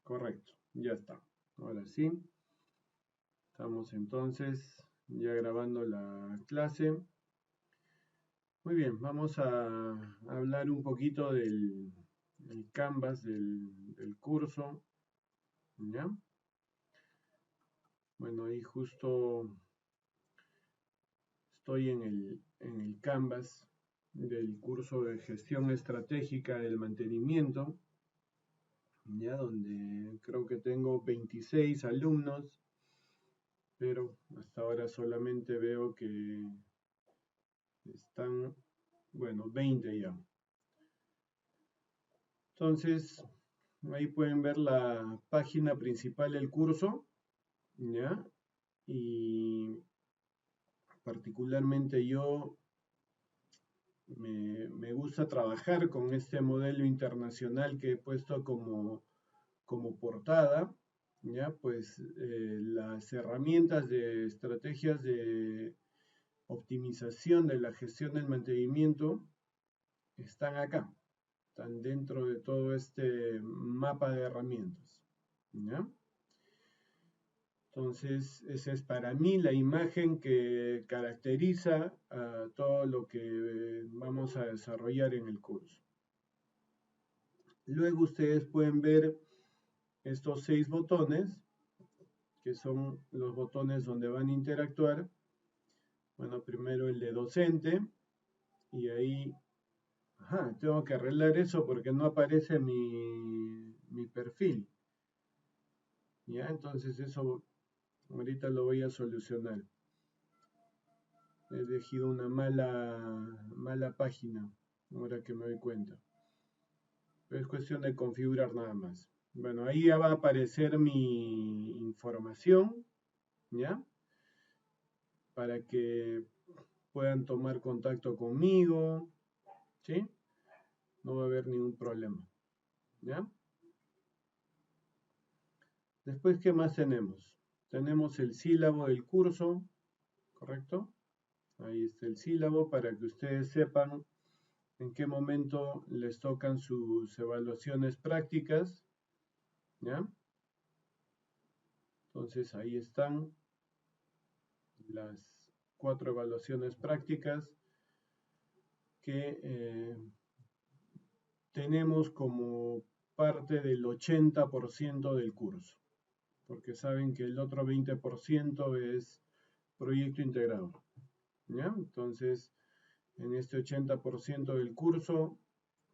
Correcto, ya está. Ahora sí, estamos entonces ya grabando la clase. Muy bien, vamos a hablar un poquito del Canvas del curso. ¿Ya? Bueno, ahí justo estoy en el Canvas del curso de gestión estratégica del mantenimiento, ya donde creo que tengo 26 alumnos, pero hasta ahora solamente veo que están, bueno, 20 ya. Entonces, ahí pueden ver la página principal del curso, ¿ya? Y particularmente yo me gusta trabajar con este modelo internacional que he puesto como portada, ¿ya? Pues las herramientas de estrategias de optimización de la gestión del mantenimiento están acá, están dentro de todo este mapa de herramientas, ¿ya? Entonces, esa es para mí la imagen que caracteriza a todo lo que vamos a desarrollar en el curso. Luego ustedes pueden ver estos 6 botones, que son los botones donde van a interactuar. Bueno, primero el de docente, y ahí, tengo que arreglar eso porque no aparece mi perfil. ¿Ya? Entonces eso ahorita lo voy a solucionar. He elegido una mala página, ahora que me doy cuenta. Pero es cuestión de configurar nada más. Bueno, ahí ya va a aparecer mi información, ¿ya? Para que puedan tomar contacto conmigo, ¿sí? No va a haber ningún problema, ¿ya? Después, ¿qué más tenemos? Tenemos el sílabo del curso, ¿correcto? Ahí está el sílabo para que ustedes sepan en qué momento les tocan sus evaluaciones prácticas, ¿ya? Entonces ahí están las 4 evaluaciones prácticas que tenemos como parte del 80% del curso, porque saben que el otro 20% es proyecto integrado, ¿ya? Entonces, en este 80% del curso,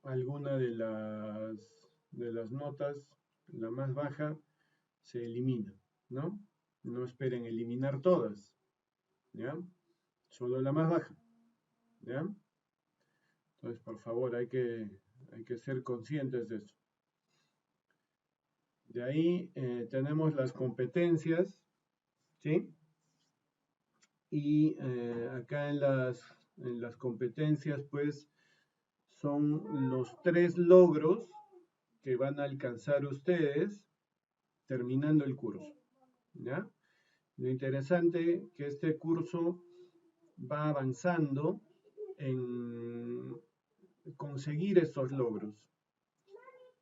alguna de las notas, la más baja, se elimina, ¿no? No esperen eliminar todas, ¿ya? Solo la más baja, ¿ya? Entonces, por favor, hay que ser conscientes de eso. De ahí tenemos las competencias, ¿sí? Y acá en las competencias, pues, son los 3 logros que van a alcanzar ustedes terminando el curso, ¿ya? Lo interesante es que este curso va avanzando en conseguir estos logros.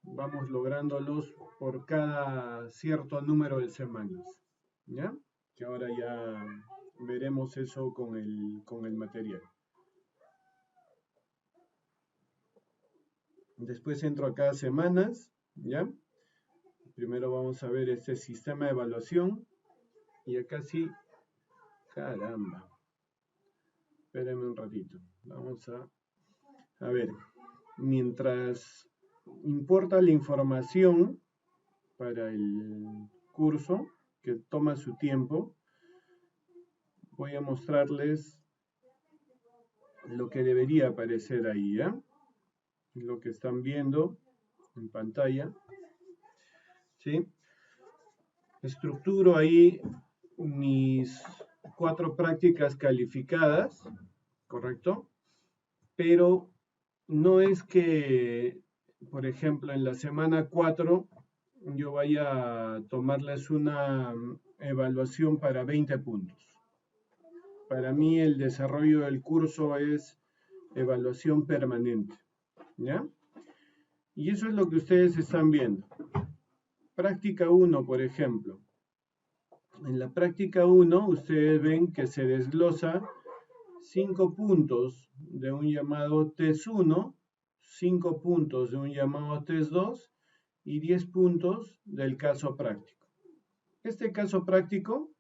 Vamos lográndolos por cada cierto número de semanas, ¿ya? Que ahora ya veremos eso con el material. Después entro acá a semanas, ¿ya? Primero vamos a ver este sistema de evaluación. Y acá sí, caramba. Espérenme un ratito. Vamos a ver. Mientras importa la información para el curso, que toma su tiempo, voy a mostrarles lo que debería aparecer ahí, ¿ya? Lo que están viendo en pantalla, ¿sí? Estructuro ahí mis 4 prácticas calificadas, ¿correcto? Pero no es que, por ejemplo, en la semana 4 yo vaya a tomarles una evaluación para 20 puntos. Para mí el desarrollo del curso es evaluación permanente, ¿ya? Y eso es lo que ustedes están viendo. práctica 1, por ejemplo. En la práctica 1, ustedes ven que se desglosa 5 puntos de un llamado test 1, 5 puntos de un llamado test 2 y 10 puntos del caso práctico. Este caso práctico,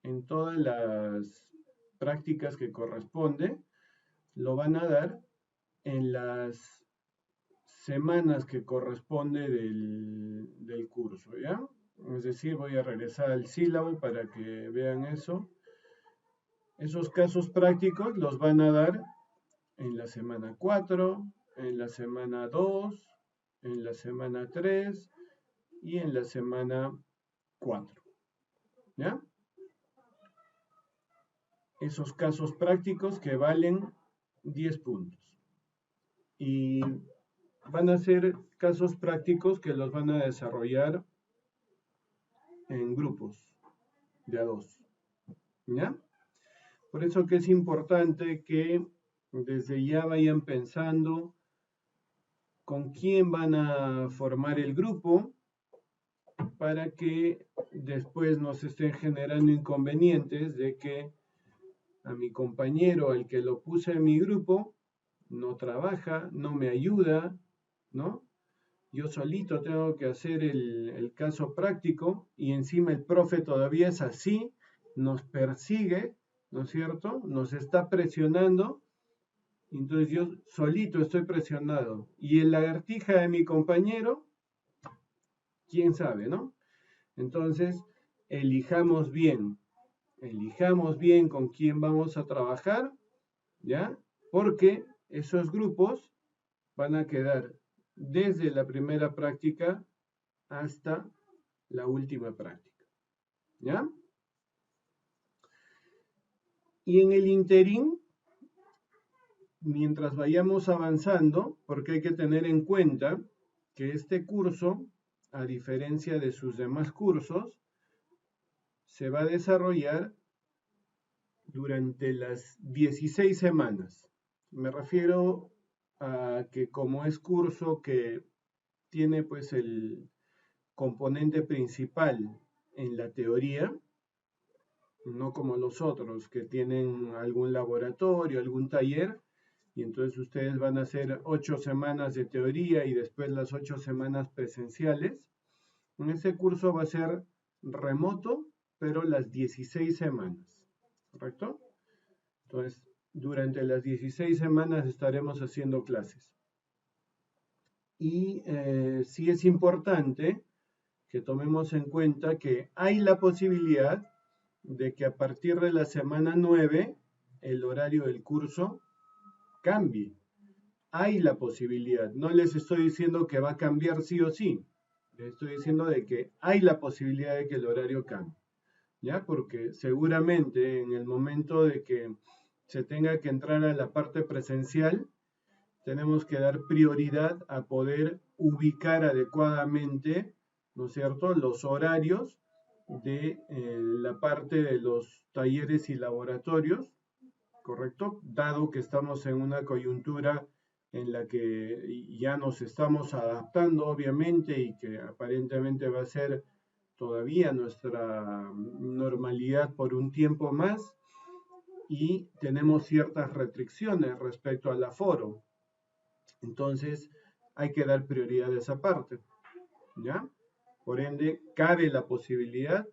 en todas las prácticas que corresponde, lo van a dar en las semanas que corresponde del curso, ¿ya? Es decir, voy a regresar al sílabo para que vean eso. Esos casos prácticos los van a dar en la semana 4, en la semana 2, en la semana 3 y en la semana 4. ¿Ya? Esos casos prácticos que valen 10 puntos. Y van a ser casos prácticos que los van a desarrollar en grupos de a 2. ¿Ya? Por eso que es importante que desde ya vayan pensando con quién van a formar el grupo para que después no se estén generando inconvenientes de que a mi compañero, al que lo puse en mi grupo, no trabaja, no me ayuda, ¿no? Yo solito tengo que hacer el caso práctico y encima el profe todavía es así, nos persigue, ¿no es cierto? Nos está presionando, entonces yo solito estoy presionado. Y el lagartija de mi compañero, quién sabe, ¿no? Entonces, elijamos bien con quién vamos a trabajar, ¿ya? Porque esos grupos van a quedar desde la primera práctica hasta la última práctica, ¿ya? Y en el interín, mientras vayamos avanzando, porque hay que tener en cuenta que este curso, a diferencia de sus demás cursos, se va a desarrollar durante las 16 semanas. Me refiero a que como es curso que tiene pues el componente principal en la teoría, no como los otros que tienen algún laboratorio, algún taller, y entonces ustedes van a hacer 8 semanas de teoría y después las 8 semanas presenciales. En ese curso va a ser remoto, pero las 16 semanas, ¿correcto? Entonces, durante las 16 semanas estaremos haciendo clases. Y sí es importante que tomemos en cuenta que hay la posibilidad de que a partir de la semana 9 el horario del curso cambie. Hay la posibilidad. No les estoy diciendo que va a cambiar sí o sí. Les estoy diciendo de que hay la posibilidad de que el horario cambie. ¿Ya? Porque seguramente en el momento de que se tenga que entrar a la parte presencial, tenemos que dar prioridad a poder ubicar adecuadamente, ¿no es cierto?, los horarios de la parte de los talleres y laboratorios, ¿correcto? Dado que estamos en una coyuntura en la que ya nos estamos adaptando, obviamente, y que aparentemente va a ser todavía nuestra normalidad por un tiempo más, y tenemos ciertas restricciones respecto al aforo. Entonces, hay que dar prioridad a esa parte, ¿ya? Por ende, cabe la posibilidad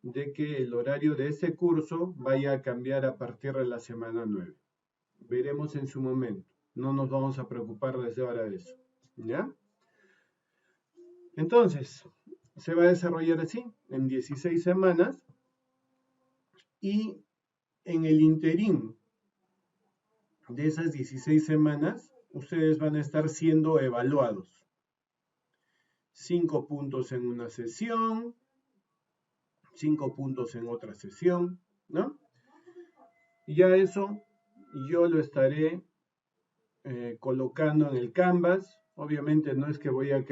de que el horario de ese curso vaya a cambiar a partir de la semana 9. Veremos en su momento. No nos vamos a preocupar desde ahora de eso, ¿ya? Entonces, se va a desarrollar así, en 16 semanas, y en el interín de esas 16 semanas, ustedes van a estar siendo evaluados. 5 puntos en una sesión, 5 puntos en otra sesión, ¿no? Y ya eso yo lo estaré colocando en el Canvas. Obviamente no es que voy a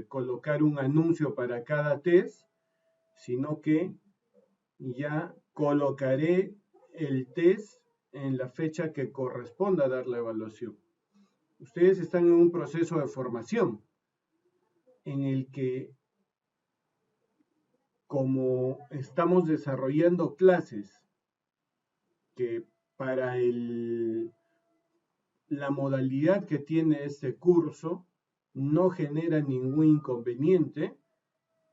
colocar un anuncio para cada test, sino que ya colocaré el test en la fecha que corresponda a dar la evaluación. Ustedes están en un proceso de formación en el que como estamos desarrollando clases que para la modalidad que tiene este curso no genera ningún inconveniente,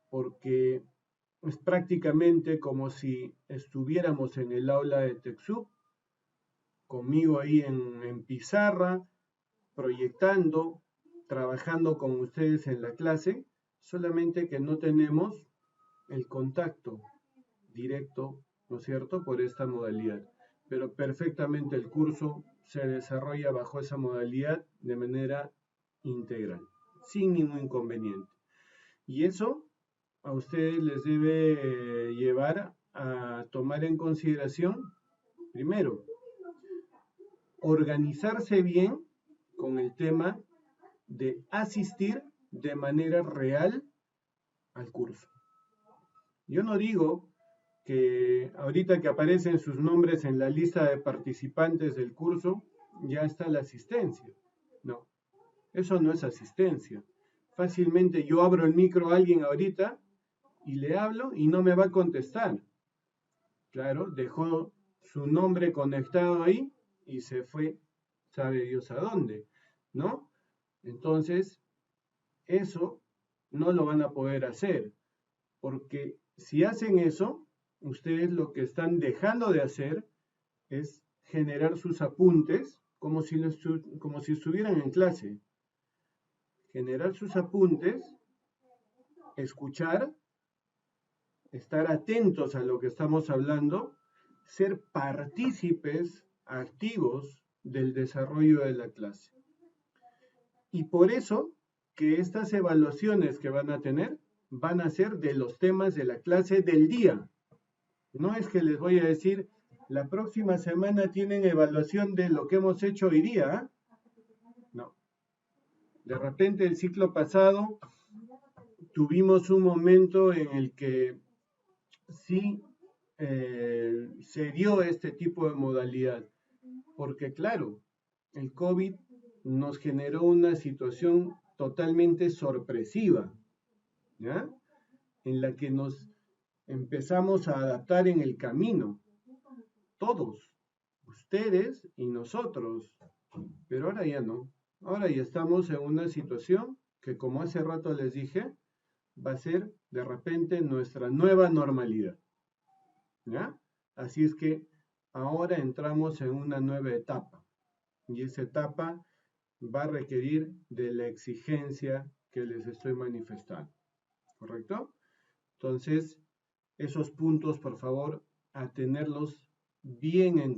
porque es prácticamente como si estuviéramos en el aula de TechSoup, conmigo ahí en pizarra, proyectando, trabajando con ustedes en la clase, solamente que no tenemos el contacto directo, ¿no es cierto?, por esta modalidad. Pero perfectamente el curso se desarrolla bajo esa modalidad de manera integral, sin ningún inconveniente. Y eso a ustedes les debe llevar a tomar en consideración, primero, organizarse bien con el tema de asistir de manera real al curso. Yo no digo que ahorita que aparecen sus nombres en la lista de participantes del curso, ya está la asistencia. No, eso no es asistencia. Fácilmente yo abro el micro a alguien ahorita y le hablo y no me va a contestar. Claro, dejó su nombre conectado ahí y se fue, sabe Dios a dónde, ¿no? Entonces, eso no lo van a poder hacer, porque si hacen eso, ustedes lo que están dejando de hacer es generar sus apuntes como si estuvieran en clase. Generar sus apuntes, escuchar, estar atentos a lo que estamos hablando, ser partícipes activos del desarrollo de la clase. Y por eso que estas evaluaciones que van a tener van a ser de los temas de la clase del día. No es que les voy a decir, la próxima semana tienen evaluación de lo que hemos hecho hoy día. No. De repente el ciclo pasado tuvimos un momento en el que sí se dio este tipo de modalidad, porque claro, el COVID nos generó una situación totalmente sorpresiva, ¿ya? En la que nos empezamos a adaptar en el camino, todos, ustedes y nosotros, pero ahora ya no, ahora ya estamos en una situación que, como hace rato les dije, va a ser de repente nuestra nueva normalidad, ¿ya? Así es que ahora entramos en una nueva etapa, y esa etapa va a requerir de la exigencia que les estoy manifestando, ¿correcto? Entonces, esos puntos, por favor, a tenerlos bien en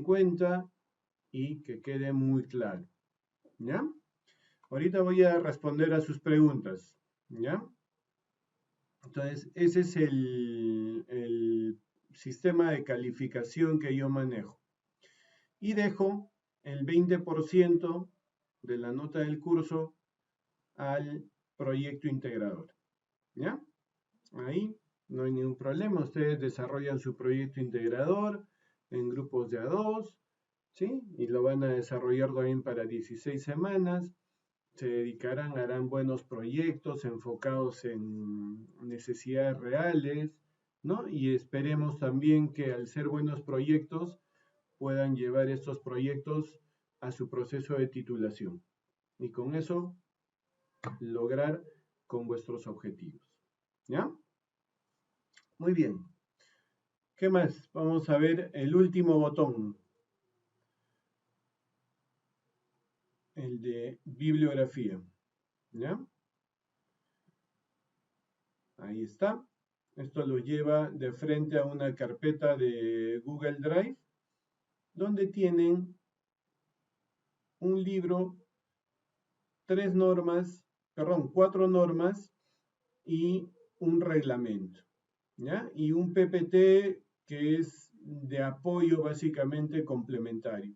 cuenta y que quede muy claro, ¿ya? Ahorita voy a responder a sus preguntas, ¿ya? Entonces, ese es el sistema de calificación que yo manejo. Y dejo el 20% de la nota del curso al proyecto integrador, ¿ya? Ahí no hay ningún problema, ustedes desarrollan su proyecto integrador en grupos de A2, ¿sí? Y lo van a desarrollar también para 16 semanas, se dedicarán, harán buenos proyectos enfocados en necesidades reales, ¿no? Y esperemos también que al ser buenos proyectos puedan llevar estos proyectos a su proceso de titulación y con eso lograr con vuestros objetivos, ¿ya? Muy bien. ¿Qué más? Vamos a ver el último botón, el de bibliografía, ¿ya? Ahí está. Esto lo lleva de frente a una carpeta de Google Drive, donde tienen un libro, 4 normas y un reglamento, ¿ya? Y un PPT que es de apoyo básicamente complementario.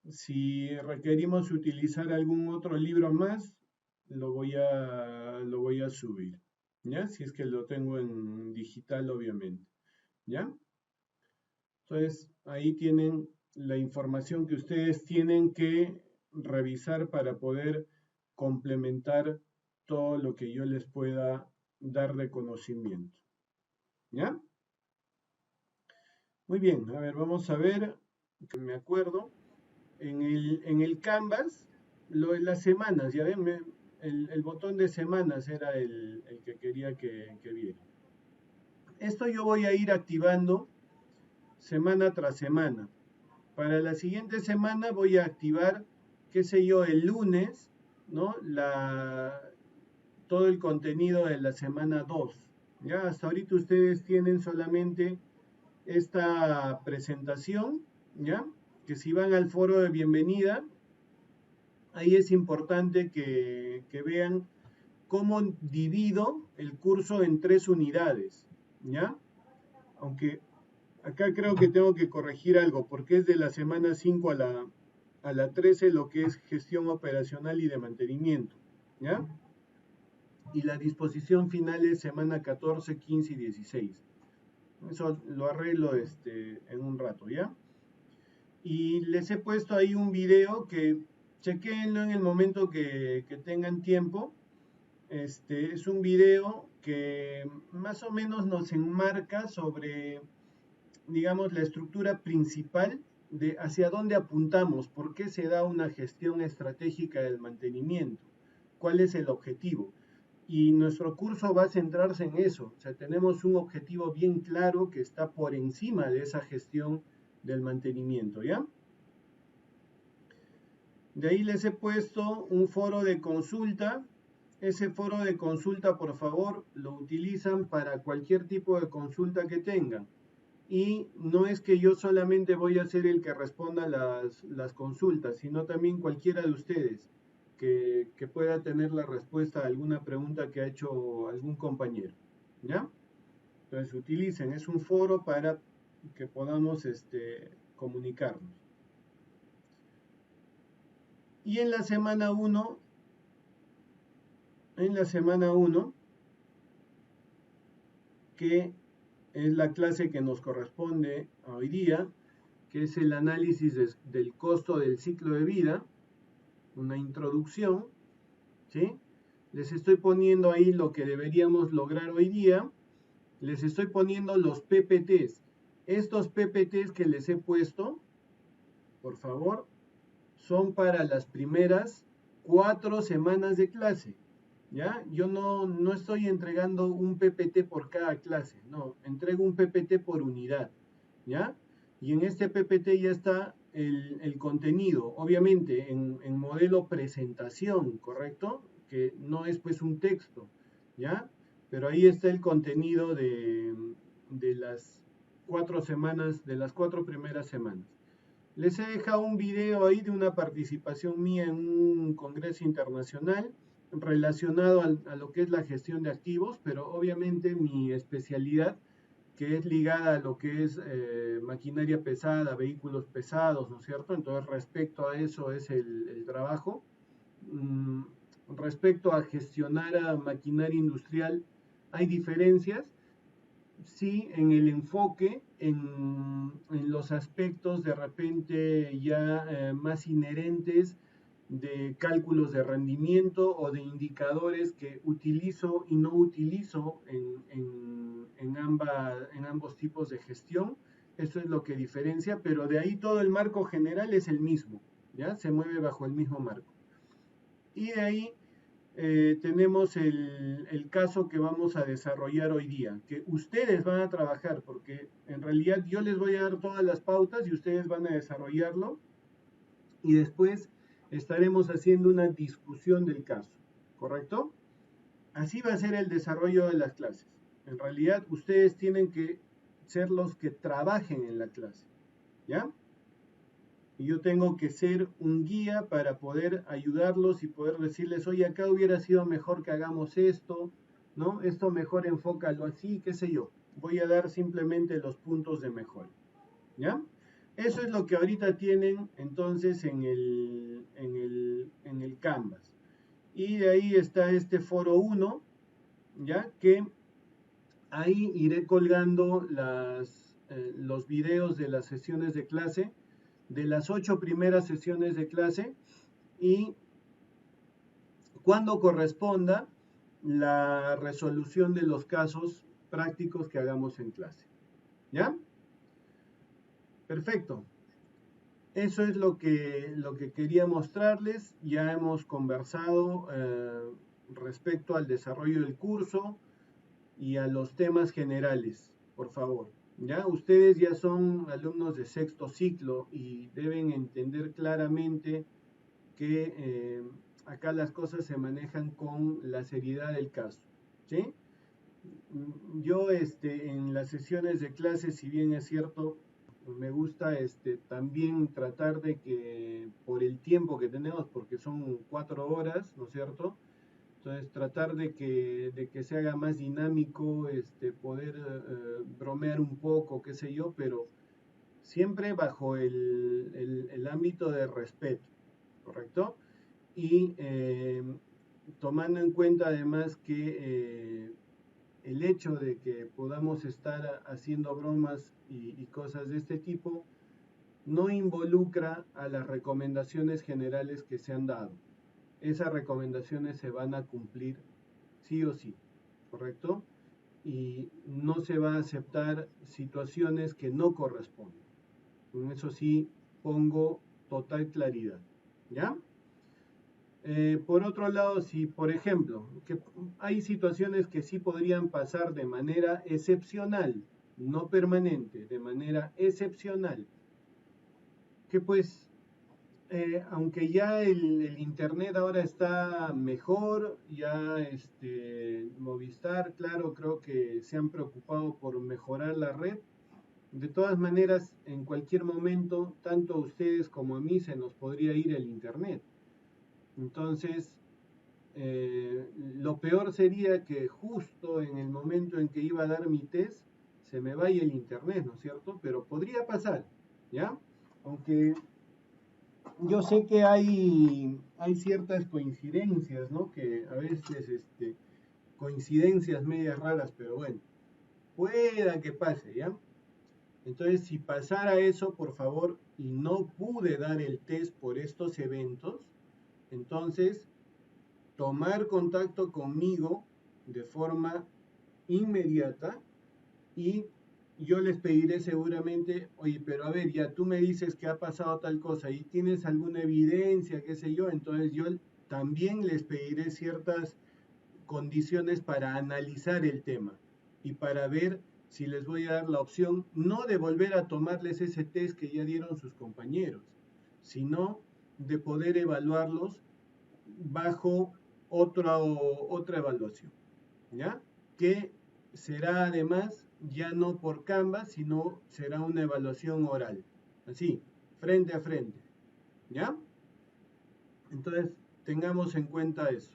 Si requerimos utilizar algún otro libro más, lo voy a subir, ¿ya? Si es que lo tengo en digital, obviamente, ¿ya? Entonces, ahí tienen la información que ustedes tienen que revisar para poder complementar todo lo que yo les pueda dar reconocimiento. ¿Ya? Muy bien, a ver, vamos a ver, que me acuerdo. En el Canvas, lo de las semanas, ya ven, el botón de semanas era el que quería que viera. Esto yo voy a ir activando semana tras semana. Para la siguiente semana voy a activar, qué sé yo, el lunes, ¿no? Todo el contenido de la semana 2. Ya, hasta ahorita ustedes tienen solamente esta presentación, ¿ya? Que si van al foro de bienvenida, ahí es importante que vean cómo divido el curso en 3 unidades, ¿ya? Aunque acá creo que tengo que corregir algo, porque es de la semana 5 a la 13 lo que es gestión operacional y de mantenimiento, ¿ya? Y la disposición final es semana 14, 15 y 16. Eso lo arreglo en un rato, ¿ya? Y les he puesto ahí un video que chequenlo en el momento que tengan tiempo. Es un video que más o menos nos enmarca sobre, digamos, la estructura principal de hacia dónde apuntamos, por qué se da una gestión estratégica del mantenimiento, cuál es el objetivo. Y nuestro curso va a centrarse en eso. O sea, tenemos un objetivo bien claro que está por encima de esa gestión del mantenimiento, ¿ya? De ahí les he puesto un foro de consulta. Ese foro de consulta, por favor, lo utilizan para cualquier tipo de consulta que tengan. Y no es que yo solamente voy a ser el que responda las consultas, sino también cualquiera de ustedes que pueda tener la respuesta a alguna pregunta que ha hecho algún compañero. ¿Ya? Entonces utilicen, es un foro para que podamos comunicarnos. Y en la semana 1, que es la clase que nos corresponde hoy día, que es el análisis del costo del ciclo de vida, una introducción, ¿sí? Les estoy poniendo ahí lo que deberíamos lograr hoy día, les estoy poniendo los PPTs. Estos PPTs que les he puesto, por favor, son para las primeras 4 semanas de clase. ¿Ya? Yo no estoy entregando un PPT por cada clase, no, entrego un PPT por unidad, ¿ya? Y en este PPT ya está el contenido, obviamente en modelo presentación, ¿correcto? Que no es pues un texto, ¿ya? Pero ahí está el contenido de las 4 semanas, de las 4 primeras semanas. Les he dejado un video ahí de una participación mía en un congreso internacional relacionado a lo que es la gestión de activos, pero obviamente mi especialidad, que es ligada a lo que es maquinaria pesada, vehículos pesados, ¿no es cierto? Entonces, respecto a eso es el trabajo. Respecto a gestionar a maquinaria industrial, hay diferencias, sí, en el enfoque, en los aspectos de repente ya más inherentes de cálculos de rendimiento o de indicadores que utilizo y no utilizo en ambos tipos de gestión. Eso es lo que diferencia, pero de ahí todo el marco general es el mismo, ¿ya? Se mueve bajo el mismo marco. Y de ahí tenemos el caso que vamos a desarrollar hoy día, que ustedes van a trabajar, porque en realidad yo les voy a dar todas las pautas y ustedes van a desarrollarlo, y después estaremos haciendo una discusión del caso, ¿correcto? Así va a ser el desarrollo de las clases. En realidad ustedes tienen que ser los que trabajen en la clase, ¿ya? Y yo tengo que ser un guía para poder ayudarlos y poder decirles, oye, acá hubiera sido mejor que hagamos esto, ¿no? Esto mejor enfócalo así, qué sé yo. Voy a dar simplemente los puntos de mejora, ¿ya? Eso es lo que ahorita tienen entonces en el Canvas. Y de ahí está este foro 1, ¿ya? Que ahí iré colgando los videos de las sesiones de clase, de las 8 primeras sesiones de clase, y cuando corresponda, la resolución de los casos prácticos que hagamos en clase. ¿Ya? Perfecto. Eso es lo que quería mostrarles. Ya hemos conversado respecto al desarrollo del curso y a los temas generales, por favor. ¿Ya? Ustedes ya son alumnos de sexto ciclo y deben entender claramente que acá las cosas se manejan con la seriedad del caso. ¿Sí? Yo en las sesiones de clase, si bien es cierto, me gusta también tratar de que por el tiempo que tenemos, porque son 4 horas, ¿no es cierto? Entonces tratar de que se haga más dinámico, poder bromear un poco, qué sé yo, pero siempre bajo el ámbito de respeto, ¿correcto? Y tomando en cuenta además que el hecho de que podamos estar haciendo bromas y cosas de este tipo no involucra a las recomendaciones generales que se han dado. Esas recomendaciones se van a cumplir sí o sí, ¿correcto? Y no se va a aceptar situaciones que no corresponden. Con eso sí pongo total claridad, ¿ya? Por otro lado, si por ejemplo, que hay situaciones que sí podrían pasar de manera excepcional, no permanente, de manera excepcional, que pues, aunque ya el internet ahora está mejor, ya Movistar, claro, creo que se han preocupado por mejorar la red. De todas maneras, en cualquier momento, tanto a ustedes como a mí se nos podría ir el internet. Entonces, lo peor sería que justo en el momento en que iba a dar mi test se me vaya el internet, ¿no es cierto? Pero podría pasar, ¿ya? Aunque yo sé que hay ciertas coincidencias, ¿no? Que a veces, coincidencias medias raras, pero bueno, pueda que pase, ¿ya? Entonces, si pasara eso, por favor, y no pude dar el test por estos eventos, entonces tomar contacto conmigo de forma inmediata y yo les pediré seguramente, oye, pero a ver, ya tú me dices que ha pasado tal cosa y tienes alguna evidencia, qué sé yo, entonces yo también les pediré ciertas condiciones para analizar el tema y para ver si les voy a dar la opción no de volver a tomarles ese test que ya dieron sus compañeros, sino de poder evaluarlos bajo otra evaluación, ¿ya? Que será además ya no por Canva, sino será una evaluación oral, así, frente a frente, ¿ya? Entonces, tengamos en cuenta eso,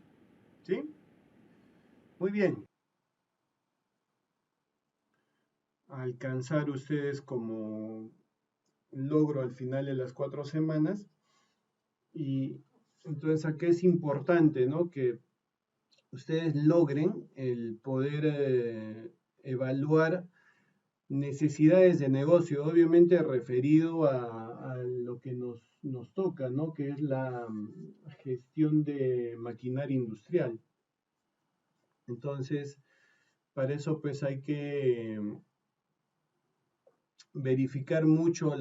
¿sí? Muy bien. Alcanzar ustedes como logro al final de las 4 semanas y entonces aquí es importante, ¿no? Que ustedes logren el poder evaluar necesidades de negocio, obviamente referido a lo que nos toca, ¿no? Que es la gestión de maquinaria industrial. Entonces, para eso pues hay que verificar mucho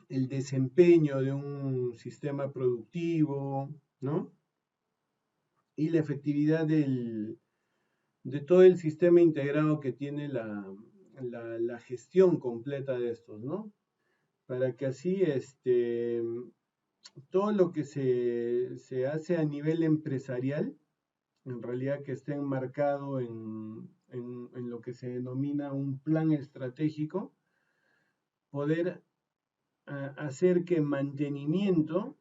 el desempeño de un sistema productivo, ¿no? Y la efectividad de todo el sistema integrado que tiene la gestión completa de estos, ¿no? Para que así todo lo que se hace a nivel empresarial, en realidad que esté enmarcado en lo que se denomina un plan estratégico, poder hacer que mantenimiento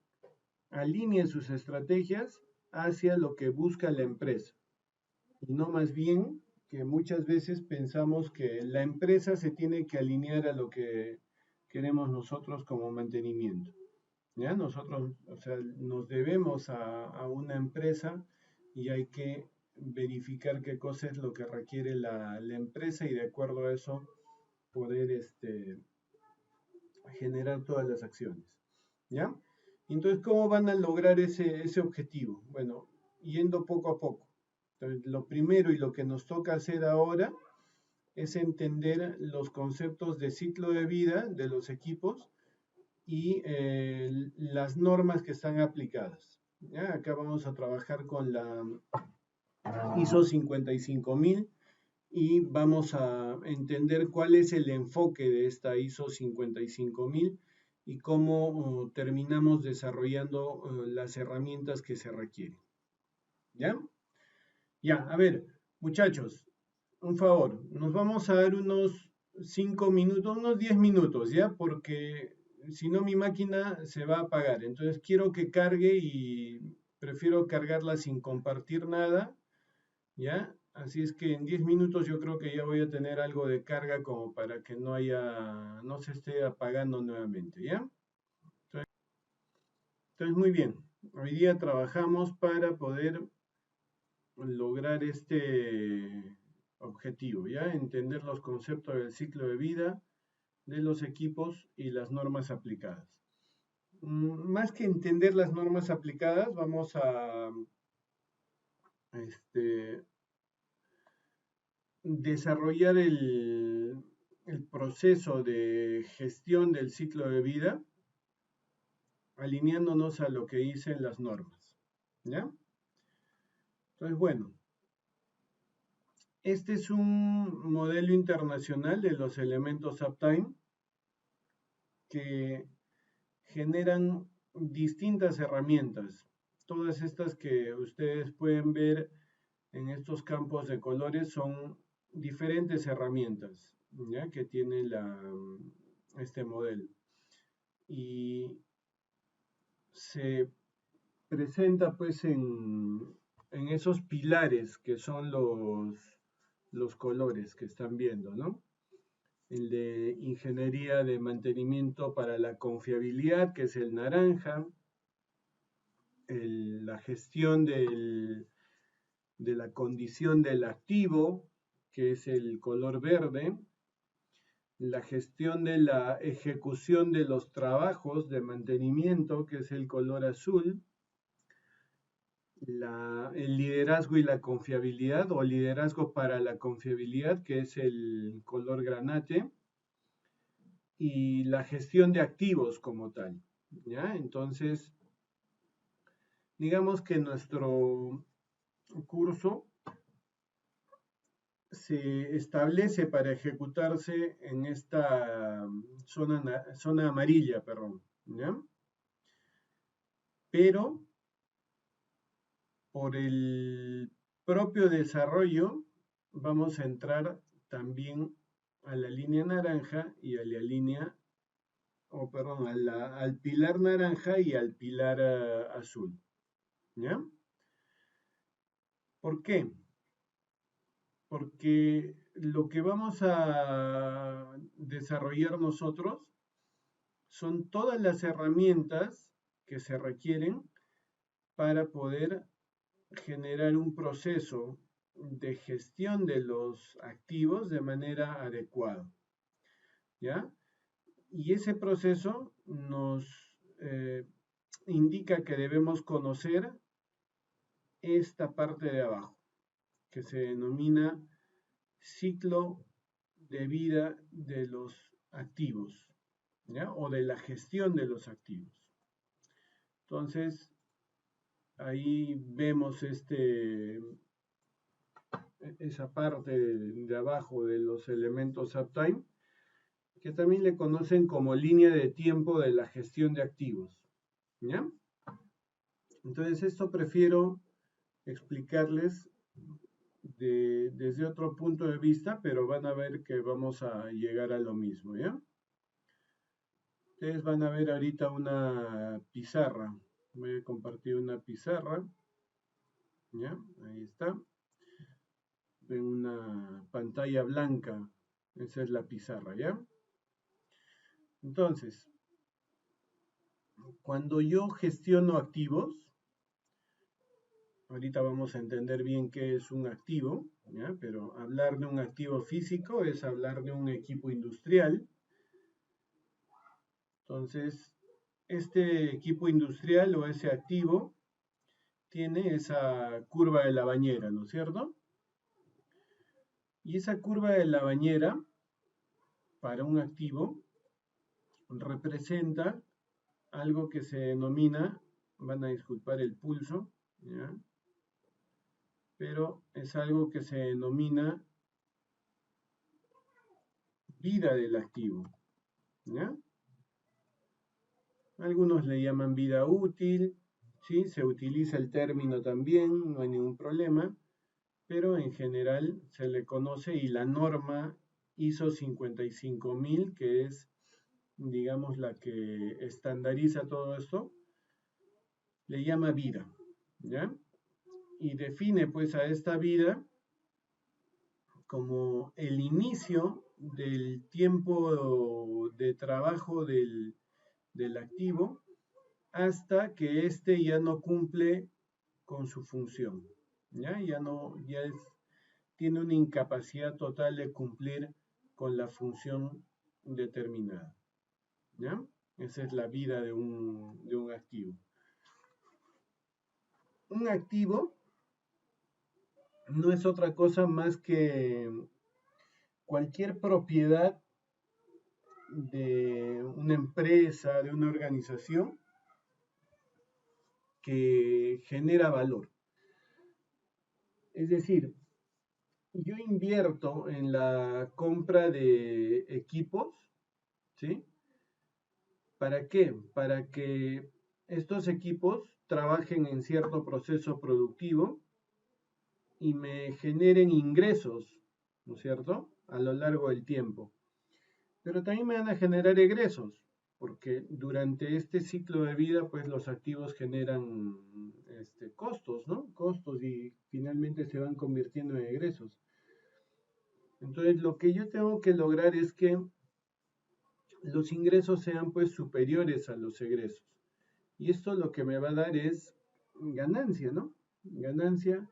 alinee sus estrategias hacia lo que busca la empresa. Y no más bien que muchas veces pensamos que la empresa se tiene que alinear a lo que queremos nosotros como mantenimiento. ¿Ya? Nosotros, o sea, nos debemos a una empresa y hay que verificar qué cosa es lo que requiere la empresa y de acuerdo a eso poder generar todas las acciones. ¿Ya? Entonces, ¿cómo van a lograr ese objetivo? Bueno, yendo poco a poco. Entonces, lo primero y lo que nos toca hacer ahora es entender los conceptos de ciclo de vida de los equipos y las normas que están aplicadas. ¿Ya? Acá vamos a trabajar con la ISO 55000 y vamos a entender cuál es el enfoque de esta ISO 55000 y cómo terminamos desarrollando las herramientas que se requieren. ¿Ya? Ya, a ver, muchachos, un favor, nos vamos a dar unos 5 minutos, unos 10 minutos, ¿ya? Porque si no mi máquina se va a apagar. Entonces quiero que cargue y prefiero cargarla sin compartir nada, ¿ya? Así es que en 10 minutos yo creo que ya voy a tener algo de carga como para que no se esté apagando nuevamente, ¿ya? Entonces muy bien, hoy día trabajamos para poder lograr este objetivo, ¿ya? Entender los conceptos del ciclo de vida de los equipos y las normas aplicadas. Más que entender las normas aplicadas, vamos a desarrollar el proceso de gestión del ciclo de vida alineándonos a lo que dicen las normas, ¿ya? Entonces, bueno, este es un modelo internacional de los elementos Uptime que generan distintas herramientas. Todas estas que ustedes pueden ver en estos campos de colores son diferentes herramientas, ¿ya? Que tiene este modelo. Y se presenta pues en esos pilares que son los colores que están viendo, ¿no? El de ingeniería de mantenimiento para la confiabilidad, que es el naranja, la gestión de la condición del activo, que es el color verde, la gestión de la ejecución de los trabajos de mantenimiento, que es el color azul, el liderazgo y la confiabilidad, o liderazgo para la confiabilidad, que es el color granate, y la gestión de activos como tal, ¿ya? Entonces, digamos que nuestro curso se establece para ejecutarse en esta zona amarilla, perdón, ¿ya? Pero por el propio desarrollo vamos a entrar también a la línea naranja y a la línea, perdón, al pilar naranja y al pilar azul, ¿ya? ¿Por qué? Porque lo que vamos a desarrollar nosotros son todas las herramientas que se requieren para poder generar un proceso de gestión de los activos de manera adecuada, ¿ya? Y ese proceso nos indica que debemos conocer esta parte de abajo, que se denomina ciclo de vida de los activos, ¿ya? O de la gestión de los activos. Entonces, ahí vemos esa parte de abajo de los elementos Uptime, que también le conocen como línea de tiempo de la gestión de activos, ¿ya? Entonces, esto prefiero explicarles desde otro punto de vista, pero van a ver que vamos a llegar a lo mismo, ¿ya? Ustedes van a ver ahorita una pizarra. Voy a compartir una pizarra, ¿ya? Ahí está. Ven una pantalla blanca. Esa es la pizarra, ¿ya? Entonces, cuando yo gestiono activos, ahorita vamos a entender bien qué es un activo, ¿ya? Pero hablar de un activo físico es hablar de un equipo industrial. Entonces, este equipo industrial o ese activo tiene esa curva de la bañera, ¿no es cierto? Y esa curva de la bañera para un activo representa algo que se denomina, van a disculpar el pulso, ¿ya? Pero es algo que se denomina vida del activo, ¿ya? Algunos le llaman vida útil, ¿sí? Se utiliza el término también, no hay ningún problema, pero en general se le conoce y la norma ISO 55000, que es, digamos, la que estandariza todo esto, le llama vida, ¿ya? Y define pues a esta vida como el inicio del tiempo de trabajo del activo hasta que éste ya no cumple con su función, ¿ya? Tiene una incapacidad total de cumplir con la función determinada, ¿ya? Esa es la vida de un activo. Un activo no es otra cosa más que cualquier propiedad de una empresa, de una organización que genera valor. Es decir, yo invierto en la compra de equipos, ¿sí? ¿Para qué? Para que estos equipos trabajen en cierto proceso productivo y me generen ingresos, ¿no es cierto?, a lo largo del tiempo. Pero también me van a generar egresos, porque durante este ciclo de vida, pues los activos generan costos, ¿no? Costos y finalmente se van convirtiendo en egresos. Entonces, lo que yo tengo que lograr es que los ingresos sean pues superiores a los egresos. Y esto lo que me va a dar es ganancia, ¿no? Ganancia.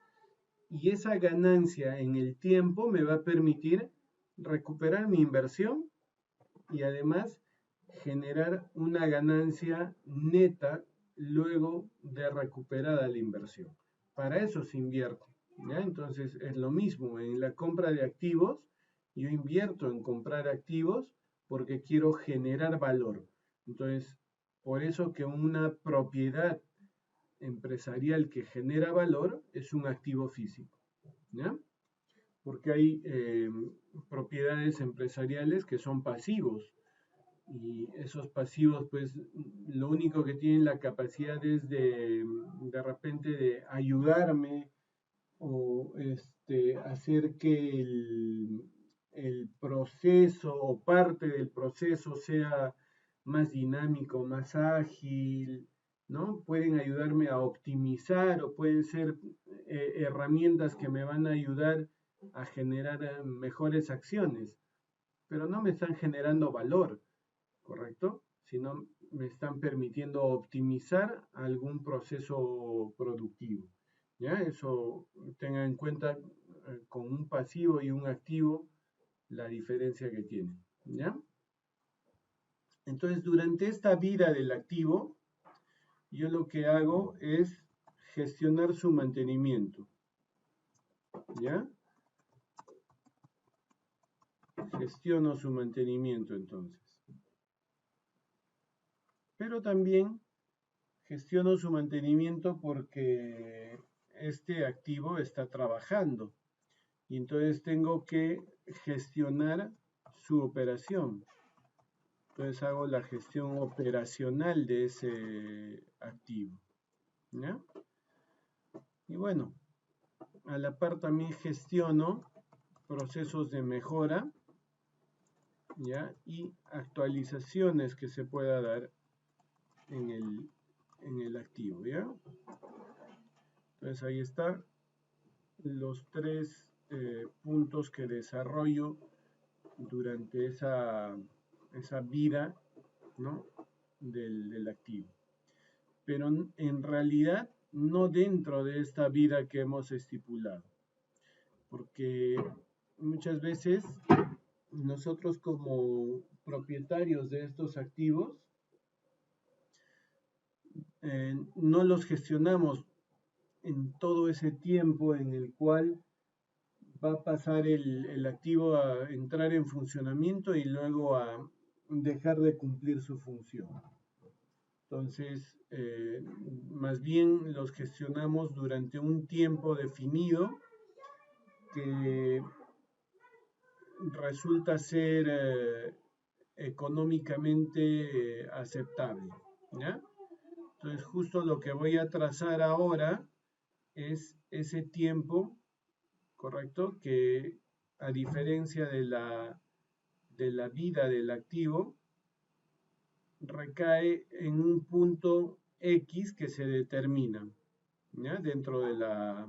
Y esa ganancia en el tiempo me va a permitir recuperar mi inversión y además generar una ganancia neta luego de recuperada la inversión. Para eso se invierte, ¿ya? Entonces es lo mismo en la compra de activos. Yo invierto en comprar activos porque quiero generar valor. Entonces, por eso que una propiedad empresarial que genera valor es un activo físico, ¿ya? Porque hay propiedades empresariales que son pasivos y esos pasivos pues lo único que tienen la capacidad es de repente de ayudarme o hacer que el proceso o parte del proceso sea más dinámico, más ágil, ¿no? Pueden ayudarme a optimizar o pueden ser herramientas que me van a ayudar a generar mejores acciones, pero no me están generando valor, ¿correcto? Sino me están permitiendo optimizar algún proceso productivo. ¿Ya? Eso tenga en cuenta con un pasivo y un activo la diferencia que tienen. ¿Ya? Entonces, durante esta vida del activo, yo lo que hago es gestionar su mantenimiento. ¿Ya? Gestiono su mantenimiento entonces. Pero también gestiono su mantenimiento porque este activo está trabajando y entonces tengo que gestionar su operación. Entonces hago la gestión operacional de ese activo, ¿ya? Y bueno, a la par también gestiono procesos de mejora, ¿ya? Y actualizaciones que se pueda dar en el activo, ¿ya? Entonces ahí está los tres puntos que desarrollo durante esa vida, ¿no?, del activo. Pero en realidad no dentro de esta vida que hemos estipulado, porque muchas veces nosotros como propietarios de estos activos no los gestionamos en todo ese tiempo en el cual va a pasar el activo a entrar en funcionamiento y luego a dejar de cumplir su función. Entonces, más bien los gestionamos durante un tiempo definido que resulta ser económicamente aceptable, ¿ya? Entonces, justo lo que voy a trazar ahora es ese tiempo, ¿correcto? Que a diferencia de la vida del activo, recae en un punto X que se determina, ¿ya? Dentro de la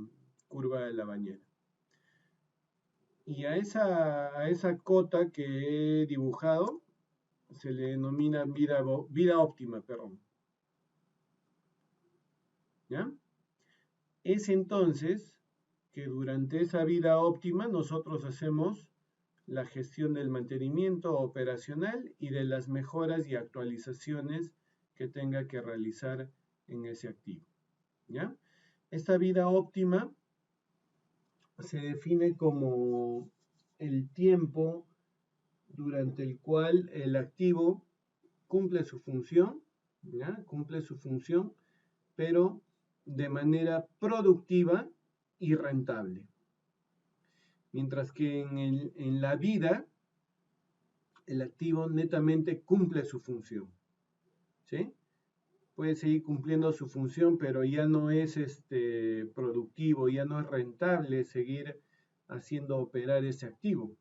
curva de la bañera. Y a esa cota que he dibujado se le denomina vida óptima, perdón. ¿Ya? Es entonces que durante esa vida óptima nosotros hacemos la gestión del mantenimiento operacional y de las mejoras y actualizaciones que tenga que realizar en ese activo, ¿ya? Esta vida óptima se define como el tiempo durante el cual el activo cumple su función, ¿ya? Cumple su función, pero de manera productiva y rentable. Mientras que en la vida, el activo netamente cumple su función, ¿sí? Puede seguir cumpliendo su función, pero ya no es productivo, ya no es rentable seguir haciendo operar ese activo,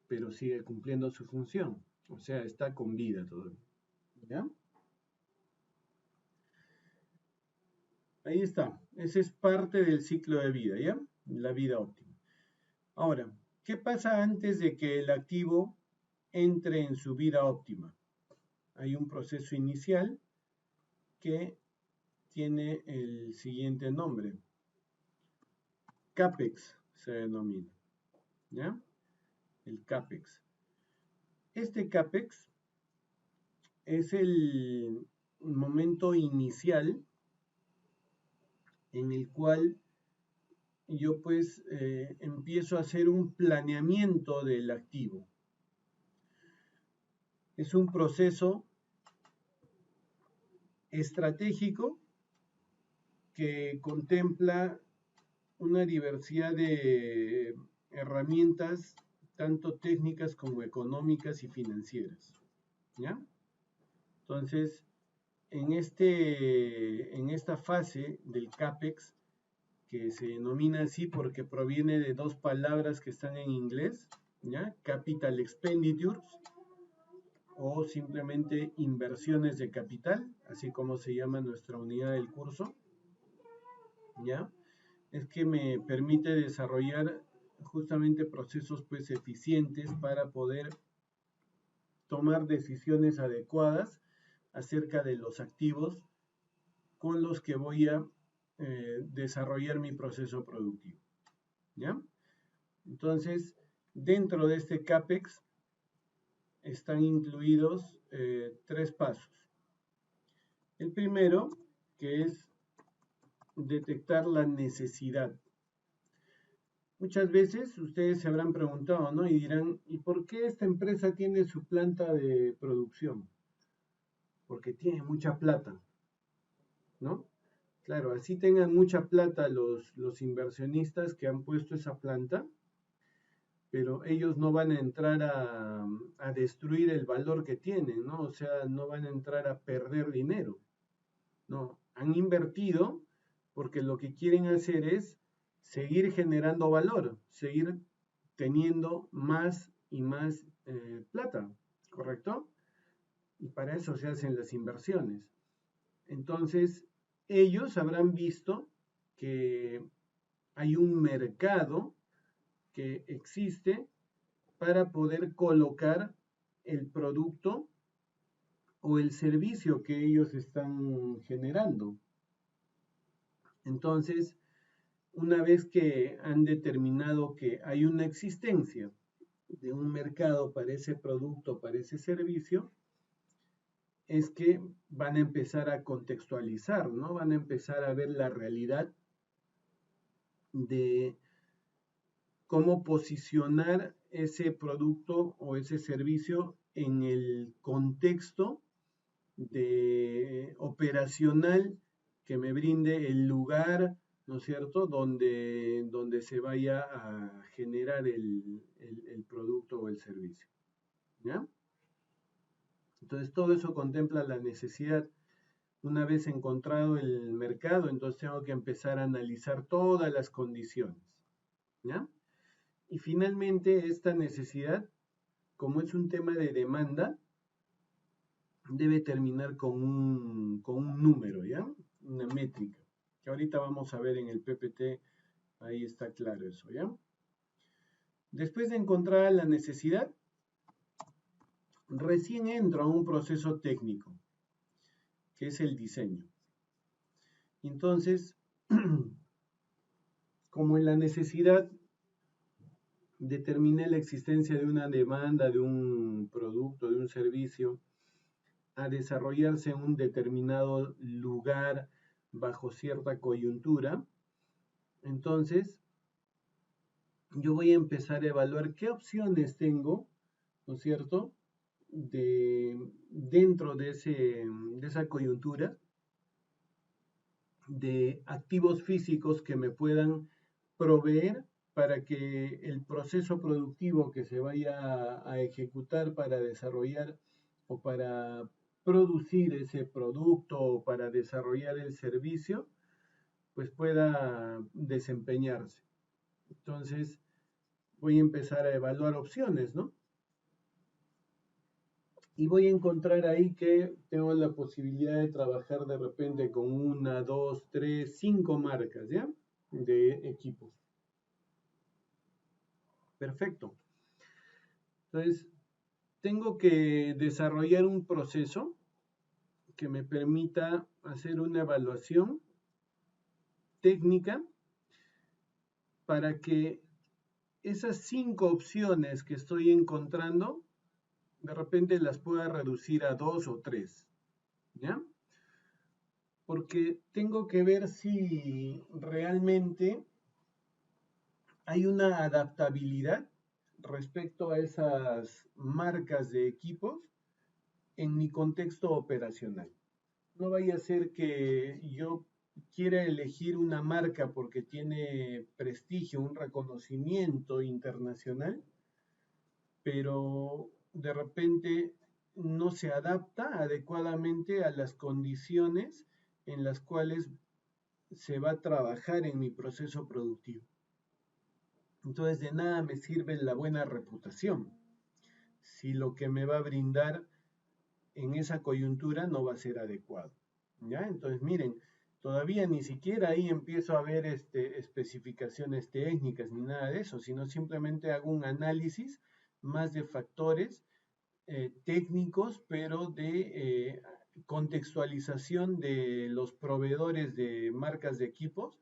pero sigue cumpliendo su función, o sea, está con vida todavía, ¿ya? Ahí está, ese es parte del ciclo de vida, ¿ya? La vida óptima. Ahora, ¿qué pasa antes de que el activo entre en su vida óptima? Hay un proceso inicial que tiene el siguiente nombre. CAPEX se denomina, ¿ya? El CAPEX. Este CAPEX es el momento inicial en el cual yo pues empiezo a hacer un planeamiento del activo. Es un proceso estratégico que contempla una diversidad de herramientas, tanto técnicas como económicas y financieras, ¿ya? Entonces, en esta fase del CAPEX, que se denomina así porque proviene de dos palabras que están en inglés, ¿ya? Capital Expenditures, o simplemente inversiones de capital, así como se llama nuestra unidad del curso, ¿ya? Es que me permite desarrollar justamente procesos pues eficientes para poder tomar decisiones adecuadas acerca de los activos con los que voy a desarrollar mi proceso productivo, ¿ya? Entonces, dentro de este CAPEX están incluidos 3 pasos. El primero, que es detectar la necesidad. Muchas veces ustedes se habrán preguntado, ¿no? Y dirán, ¿y por qué esta empresa tiene su planta de producción? Porque tiene mucha plata, ¿no? Claro, así tengan mucha plata los inversionistas que han puesto esa planta, pero ellos no van a entrar a destruir el valor que tienen, ¿no? O sea, no van a entrar a perder dinero, ¿no? Han invertido porque lo que quieren hacer es seguir generando valor, seguir teniendo más y más plata, ¿correcto? Y para eso se hacen las inversiones. Entonces, ellos habrán visto que hay un mercado que existe para poder colocar el producto o el servicio que ellos están generando. Entonces, una vez que han determinado que hay una existencia de un mercado para ese producto, para ese servicio, es que van a empezar a contextualizar, ¿no? Van a empezar a ver la realidad de cómo posicionar ese producto o ese servicio en el contexto de operacional que me brinde el lugar, ¿no es cierto?, donde se vaya a generar el producto o el servicio, ¿ya? Entonces todo eso contempla la necesidad. Una vez encontrado el mercado, entonces tengo que empezar a analizar todas las condiciones, ¿ya? Y finalmente esta necesidad, como es un tema de demanda, debe terminar con un número, ¿ya? Una métrica, que ahorita vamos a ver en el PPT, ahí está claro eso, ¿ya? Después de encontrar la necesidad, recién entro a un proceso técnico, que es el diseño. Entonces, como en la necesidad determiné la existencia de una demanda, de un producto, de un servicio, a desarrollarse en un determinado lugar bajo cierta coyuntura, entonces yo voy a empezar a evaluar qué opciones tengo, ¿no es cierto?, dentro de esa coyuntura, de activos físicos que me puedan proveer para que el proceso productivo que se vaya a ejecutar para desarrollar o para producir ese producto o para desarrollar el servicio, pues pueda desempeñarse. Entonces, voy a empezar a evaluar opciones, ¿no? Y voy a encontrar ahí que tengo la posibilidad de trabajar de repente con 1, 2, 3, 5 marcas, ¿ya? De equipos. Perfecto. Entonces, tengo que desarrollar un proceso que me permita hacer una evaluación técnica para que esas 5 opciones que estoy encontrando, de repente las pueda reducir a 2 o 3, ¿ya? Porque tengo que ver si realmente hay una adaptabilidad respecto a esas marcas de equipos en mi contexto operacional. No vaya a ser que yo quiera elegir una marca porque tiene prestigio, un reconocimiento internacional, pero de repente no se adapta adecuadamente a las condiciones en las cuales se va a trabajar en mi proceso productivo. Entonces de nada me sirve la buena reputación si lo que me va a brindar en esa coyuntura no va a ser adecuado, ¿ya? Entonces miren, todavía ni siquiera ahí empiezo a ver especificaciones técnicas ni nada de eso, sino simplemente hago un análisis más de factores técnicos, pero de contextualización de los proveedores de marcas de equipos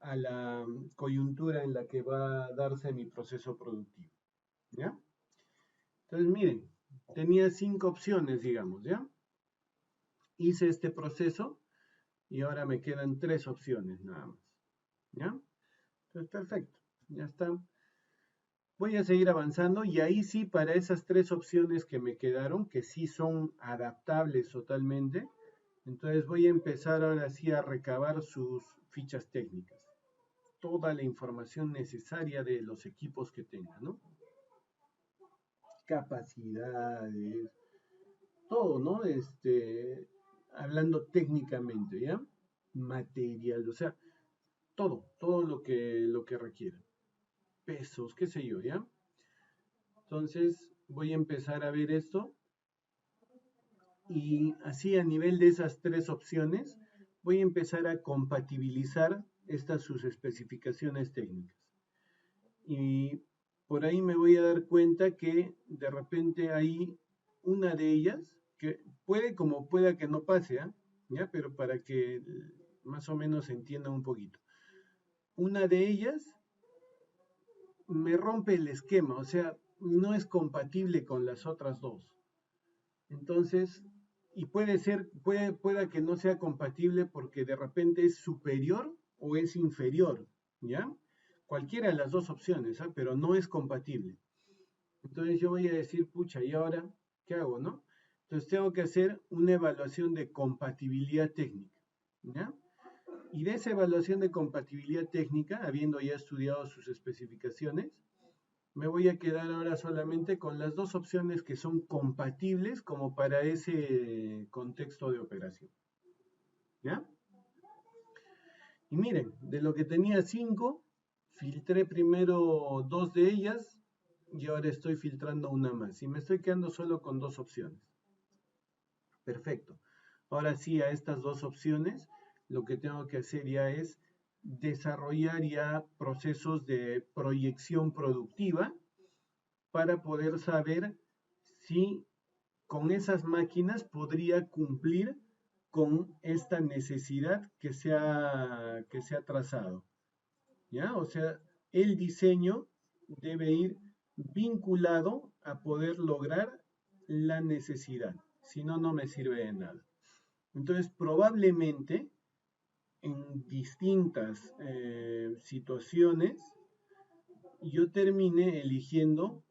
a la coyuntura en la que va a darse mi proceso productivo, ¿ya? Entonces, miren, tenía 5 opciones, digamos, ¿ya? Hice este proceso y ahora me quedan 3 opciones nada más, ¿ya? Entonces, perfecto, ya está. Voy a seguir avanzando y ahí sí, para esas 3 opciones que me quedaron, que sí son adaptables totalmente, entonces voy a empezar ahora sí a recabar sus fichas técnicas, toda la información necesaria de los equipos que tenga, ¿no? Capacidades, todo, ¿no? Hablando técnicamente, ¿ya? Material, o sea, todo lo que requiera. Pesos, qué sé yo, ¿ya? Entonces voy a empezar a ver esto y así a nivel de esas 3 opciones voy a empezar a compatibilizar estas sus especificaciones técnicas. Y por ahí me voy a dar cuenta que de repente hay una de ellas que puede como pueda que no pase, ¿eh? ¿Ya? Pero para que más o menos se entienda un poquito. Una de ellas me rompe el esquema, o sea, no es compatible con las otras dos. Entonces, y pueda que no sea compatible porque de repente es superior o es inferior, ¿ya? Cualquiera de las dos opciones, ¿ah? Pero no es compatible. Entonces yo voy a decir, pucha, ¿y ahora qué hago, no? Entonces tengo que hacer una evaluación de compatibilidad técnica, ¿ya? Y de esa evaluación de compatibilidad técnica, habiendo ya estudiado sus especificaciones, me voy a quedar ahora solamente con las dos opciones que son compatibles como para ese contexto de operación, ¿ya? Y miren, de lo que tenía 5, filtré primero 2 de ellas y ahora estoy filtrando una más. Y me estoy quedando solo con 2 opciones. Perfecto. Ahora sí, a estas 2 opciones, lo que tengo que hacer ya es desarrollar ya procesos de proyección productiva para poder saber si con esas máquinas podría cumplir con esta necesidad que se ha trazado. ¿Ya? O sea, el diseño debe ir vinculado a poder lograr la necesidad. Si no, no me sirve de nada. Entonces, probablemente en distintas situaciones yo termine eligiendo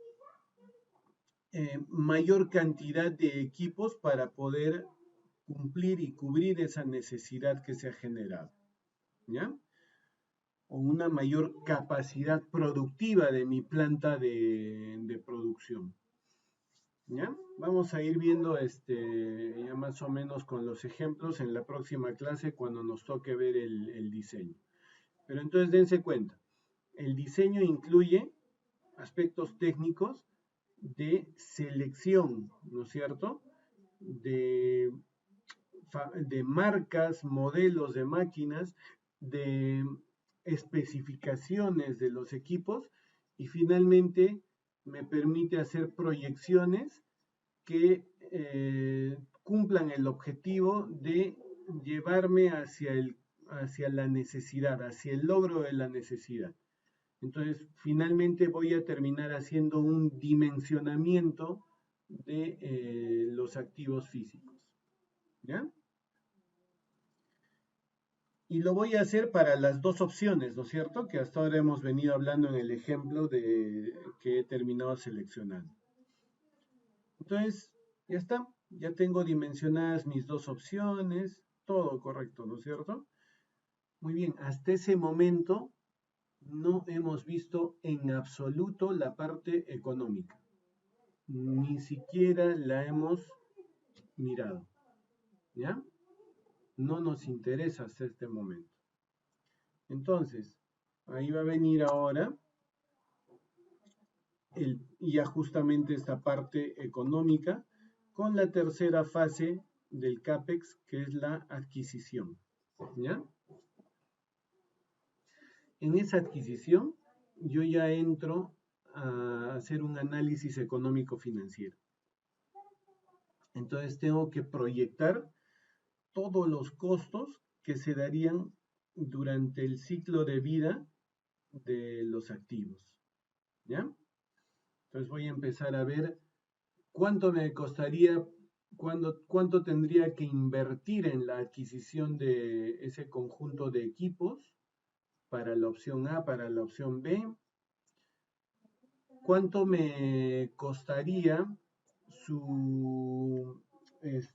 mayor cantidad de equipos para poder cumplir y cubrir esa necesidad que se ha generado. ¿Ya? O una mayor capacidad productiva de mi planta de producción. ¿Ya? Vamos a ir viendo ya más o menos con los ejemplos en la próxima clase cuando nos toque ver el diseño. Pero entonces dense cuenta, el diseño incluye aspectos técnicos de selección, ¿no es cierto? De marcas, modelos de máquinas, de especificaciones de los equipos y finalmente me permite hacer proyecciones que cumplan el objetivo de llevarme hacia la necesidad, hacia el logro de la necesidad. Entonces, finalmente voy a terminar haciendo un dimensionamiento de los activos físicos. ¿Ya? Y lo voy a hacer para las dos opciones, ¿no es cierto? Que hasta ahora hemos venido hablando en el ejemplo que he terminado seleccionando. Entonces, ya está. Ya tengo dimensionadas mis dos opciones. Todo correcto, ¿no es cierto? Muy bien, hasta ese momento no hemos visto en absoluto la parte económica. Ni siquiera la hemos mirado. ¿Ya? No nos interesa hasta este momento. Entonces, ahí va a venir ahora ya justamente esta parte económica con la tercera fase del CAPEX, que es la adquisición. ¿Ya? En esa adquisición, yo ya entro a hacer un análisis económico financiero. Entonces tengo que proyectar todos los costos que se darían durante el ciclo de vida de los activos. ¿Ya? Entonces voy a empezar a ver cuánto me costaría, cuánto tendría que invertir en la adquisición de ese conjunto de equipos para la opción A, para la opción B, cuánto me costaría su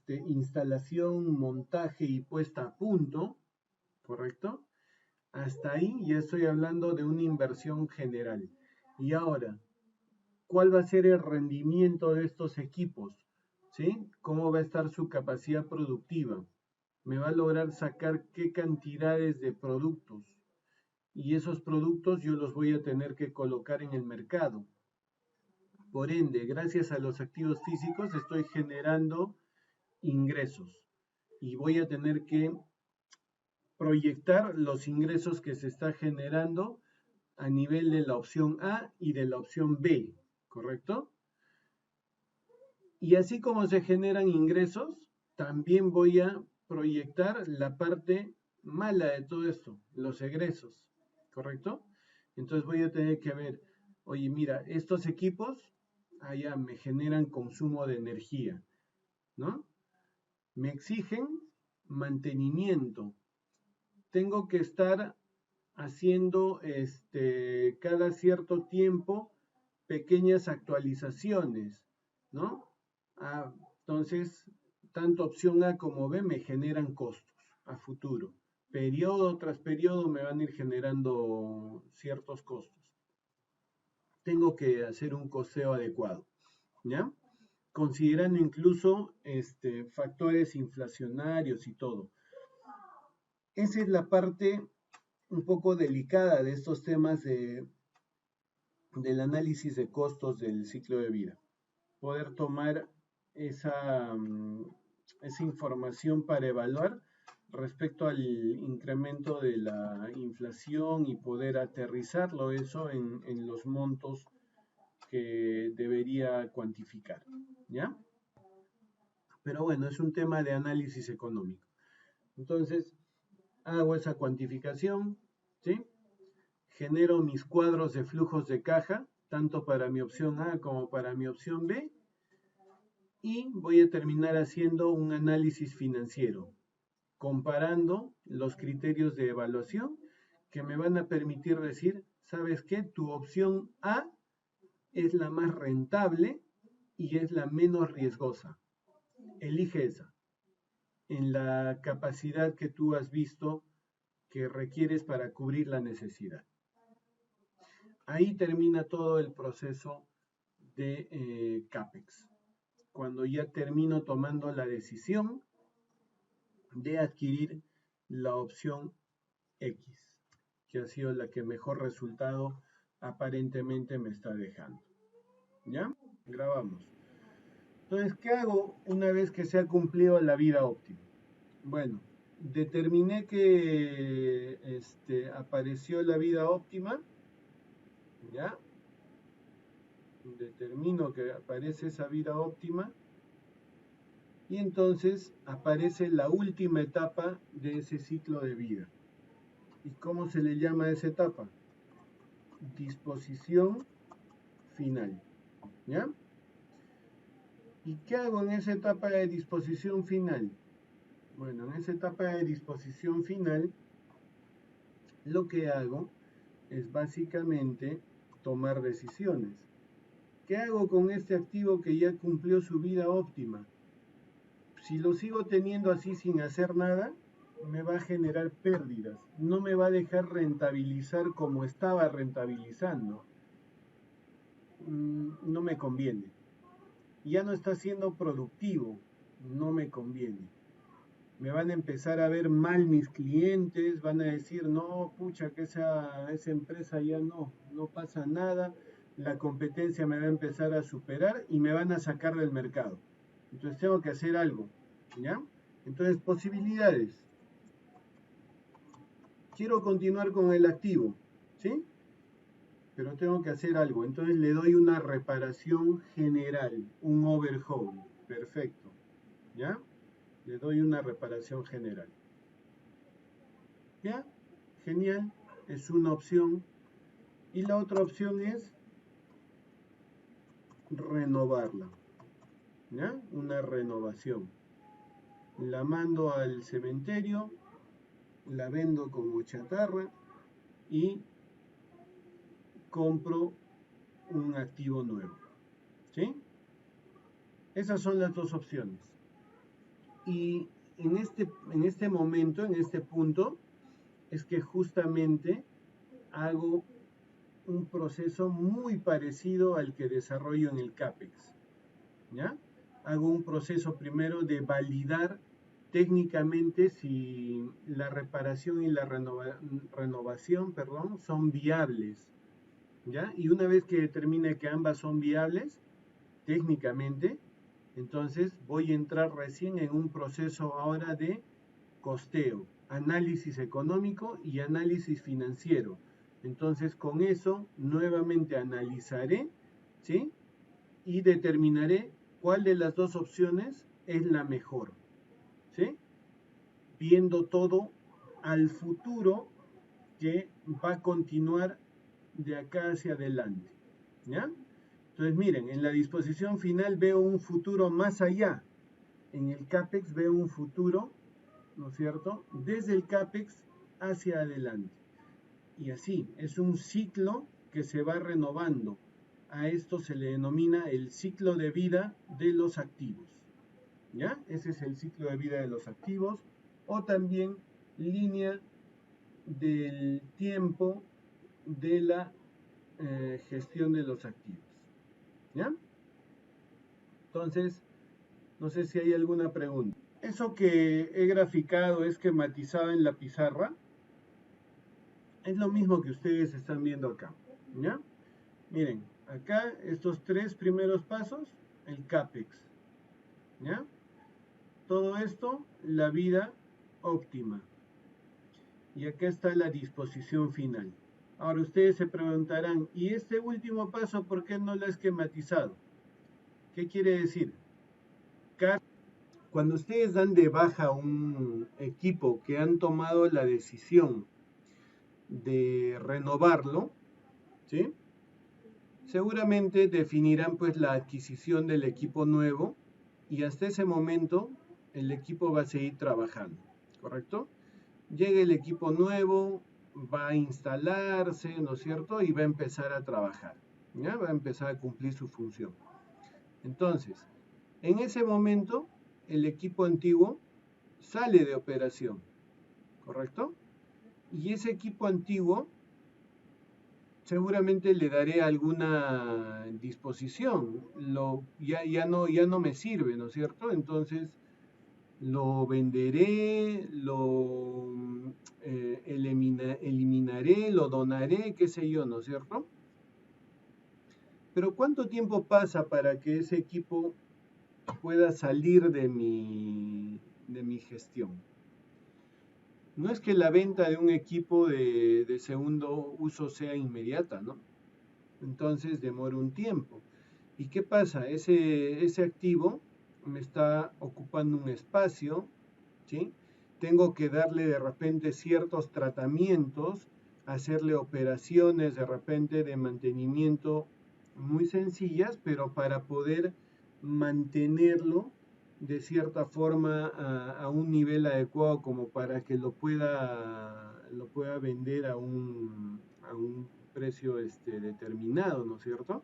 instalación, montaje y puesta a punto, ¿correcto? Hasta ahí ya estoy hablando de una inversión general. Y ahora, ¿cuál va a ser el rendimiento de estos equipos? ¿Sí? ¿Cómo va a estar su capacidad productiva? ¿Me va a lograr sacar qué cantidades de productos? Y esos productos yo los voy a tener que colocar en el mercado. Por ende, gracias a los activos físicos estoy generando ingresos y voy a tener que proyectar los ingresos que se está generando a nivel de la opción A y de la opción B, ¿correcto? Y así como se generan ingresos, también voy a proyectar la parte mala de todo esto, los egresos, ¿correcto? Entonces voy a tener que ver, oye, mira, estos equipos allá me generan consumo de energía, ¿no? Me exigen mantenimiento. Tengo que estar haciendo cada cierto tiempo pequeñas actualizaciones, ¿no? Entonces, tanto opción A como B me generan costos a futuro. Periodo tras periodo me van a ir generando ciertos costos. Tengo que hacer un costeo adecuado, ¿ya? Considerando incluso factores inflacionarios y todo. Esa es la parte un poco delicada de estos temas del análisis de costos del ciclo de vida. Poder tomar esa información para evaluar respecto al incremento de la inflación y poder aterrizarlo eso en los montos que debería cuantificar, ¿ya? Pero bueno, es un tema de análisis económico. Entonces, hago esa cuantificación, ¿sí? Genero mis cuadros de flujos de caja, tanto para mi opción A como para mi opción B, y voy a terminar haciendo un análisis financiero, comparando los criterios de evaluación que me van a permitir decir, ¿sabes qué? Tu opción A es la más rentable y es la menos riesgosa. Elige esa, en la capacidad que tú has visto que requieres para cubrir la necesidad. Ahí termina todo el proceso de CAPEX, cuando ya termino tomando la decisión de adquirir la opción X, que ha sido la que mejor resultado aparentemente me está dejando. ¿Ya? Grabamos. Entonces, ¿qué hago una vez que se ha cumplido la vida óptima? Bueno, determiné que apareció la vida óptima, ¿ya? Determino que aparece esa vida óptima y entonces aparece la última etapa de ese ciclo de vida. ¿Y cómo se le llama a esa etapa? Disposición final, ¿ya? ¿Y qué hago en esa etapa de disposición final? Bueno, en esa etapa de disposición final, lo que hago es básicamente tomar decisiones. ¿Qué hago con este activo que ya cumplió su vida óptima? Si lo sigo teniendo así sin hacer nada, me va a generar pérdidas. No me va a dejar rentabilizar como estaba rentabilizando. No me conviene. Ya no está siendo productivo. No me conviene. Me van a empezar a ver mal mis clientes, van a decir, no, pucha, que esa empresa ya no pasa nada, la competencia me va a empezar a superar y me van a sacar del mercado. Entonces tengo que hacer algo, ¿ya? Entonces, posibilidades. Quiero continuar con el activo, ¿sí? Pero tengo que hacer algo. Entonces le doy una reparación general, un overhaul. Perfecto, ¿ya? Le doy una reparación general. ¿Ya? Genial, es una opción. Y la otra opción es renovarla. ¿Ya? Una renovación. La mando al cementerio, la vendo como chatarra y compro un activo nuevo. ¿Sí? Esas son las dos opciones. Y en este momento, en este punto, es que justamente hago un proceso muy parecido al que desarrollo en el CAPEX. ¿Ya? Hago un proceso primero de validar técnicamente si la reparación y la renovación, son viables. ¿Ya? Y una vez que determine que ambas son viables, técnicamente, entonces voy a entrar recién en un proceso ahora de costeo, análisis económico y análisis financiero. Entonces con eso nuevamente analizaré, ¿sí? Y determinaré cuál de las dos opciones es la mejor, ¿sí? Viendo todo al futuro que va a continuar de acá hacia adelante, ¿ya? Entonces miren, en la disposición final veo un futuro más allá, en el CAPEX veo un futuro, ¿no es cierto?, desde el CAPEX hacia adelante. y así. Es un ciclo que se va renovando. A esto se le denomina el ciclo de vida de los activos. ¿Ya? Ese es el ciclo de vida de los activos. O también línea del tiempo de la gestión de los activos. ¿Ya? Entonces, no sé si hay alguna pregunta. Eso que he graficado, esquematizado en la pizarra, es lo mismo que ustedes están viendo acá. ¿Ya? Miren, acá estos tres primeros pasos, el CAPEX. ¿Ya? Todo esto, la vida óptima. Y acá está la disposición final. Ahora ustedes se preguntarán, ¿y este último paso por qué no lo he esquematizado? ¿Qué quiere decir? Cuando ustedes dan de baja un equipo que han tomado la decisión de renovarlo, ¿sí? Seguramente definirán pues la adquisición del equipo nuevo y hasta ese momento el equipo va a seguir trabajando, ¿correcto? Llega el equipo nuevo, va a instalarse, ¿no es cierto? Y va a empezar a trabajar, ¿ya? Va a empezar a cumplir su función. Entonces, en ese momento, el equipo antiguo sale de operación, ¿correcto? Y ese equipo antiguo seguramente le daré alguna disposición, ya no me sirve, ¿no es cierto? Entonces lo venderé, lo eliminaré, lo donaré, qué sé yo, ¿no es cierto? Pero ¿cuánto tiempo pasa para que ese equipo pueda salir de mi gestión? No es que la venta de un equipo de segundo uso sea inmediata, ¿no? Entonces demora un tiempo. ¿Y qué pasa? Ese activo me está ocupando un espacio, ¿sí? Tengo que darle de repente ciertos tratamientos, hacerle operaciones de repente de mantenimiento muy sencillas, pero para poder mantenerlo de cierta forma a un nivel adecuado como para que lo pueda vender a un precio determinado, ¿no es cierto?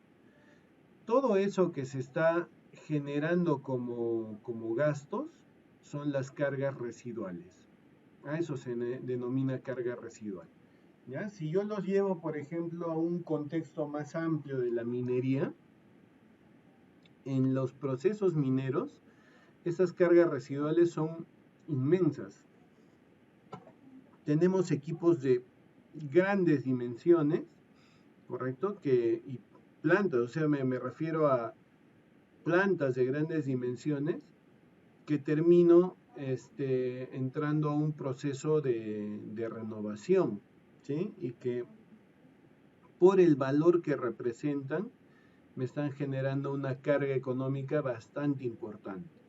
Todo eso que se está generando como gastos son las cargas residuales. A eso se denomina carga residual. ¿Ya? Si yo los llevo, por ejemplo, a un contexto más amplio de la minería, en los procesos mineros, esas cargas residuales son inmensas. Tenemos equipos de grandes dimensiones, ¿correcto? Y plantas, o sea, me refiero a plantas de grandes dimensiones que termino entrando a un proceso de renovación, ¿sí? Y que por el valor que representan me están generando una carga económica bastante importante.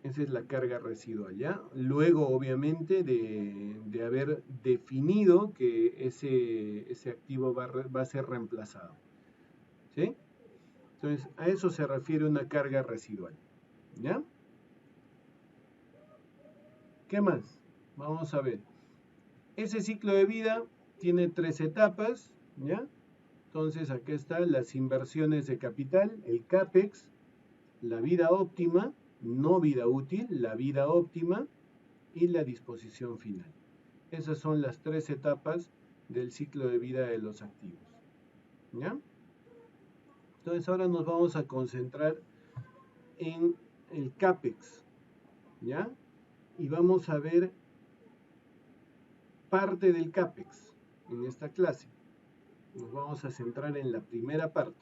Esa es la carga residual, ¿ya? Luego, obviamente, de haber definido que ese activo va a ser reemplazado, ¿sí? Entonces, a eso se refiere una carga residual, ¿ya? ¿Qué más? Vamos a ver. Ese ciclo de vida tiene 3 etapas, ¿ya? Entonces, aquí están las inversiones de capital, el CAPEX, la vida óptima, no vida útil, la vida óptima y la disposición final. Esas son las 3 etapas del ciclo de vida de los activos, ¿ya? Entonces, ahora nos vamos a concentrar en el CAPEX, ¿ya? Y vamos a ver parte del CAPEX en esta clase. Nos vamos a centrar en la primera parte,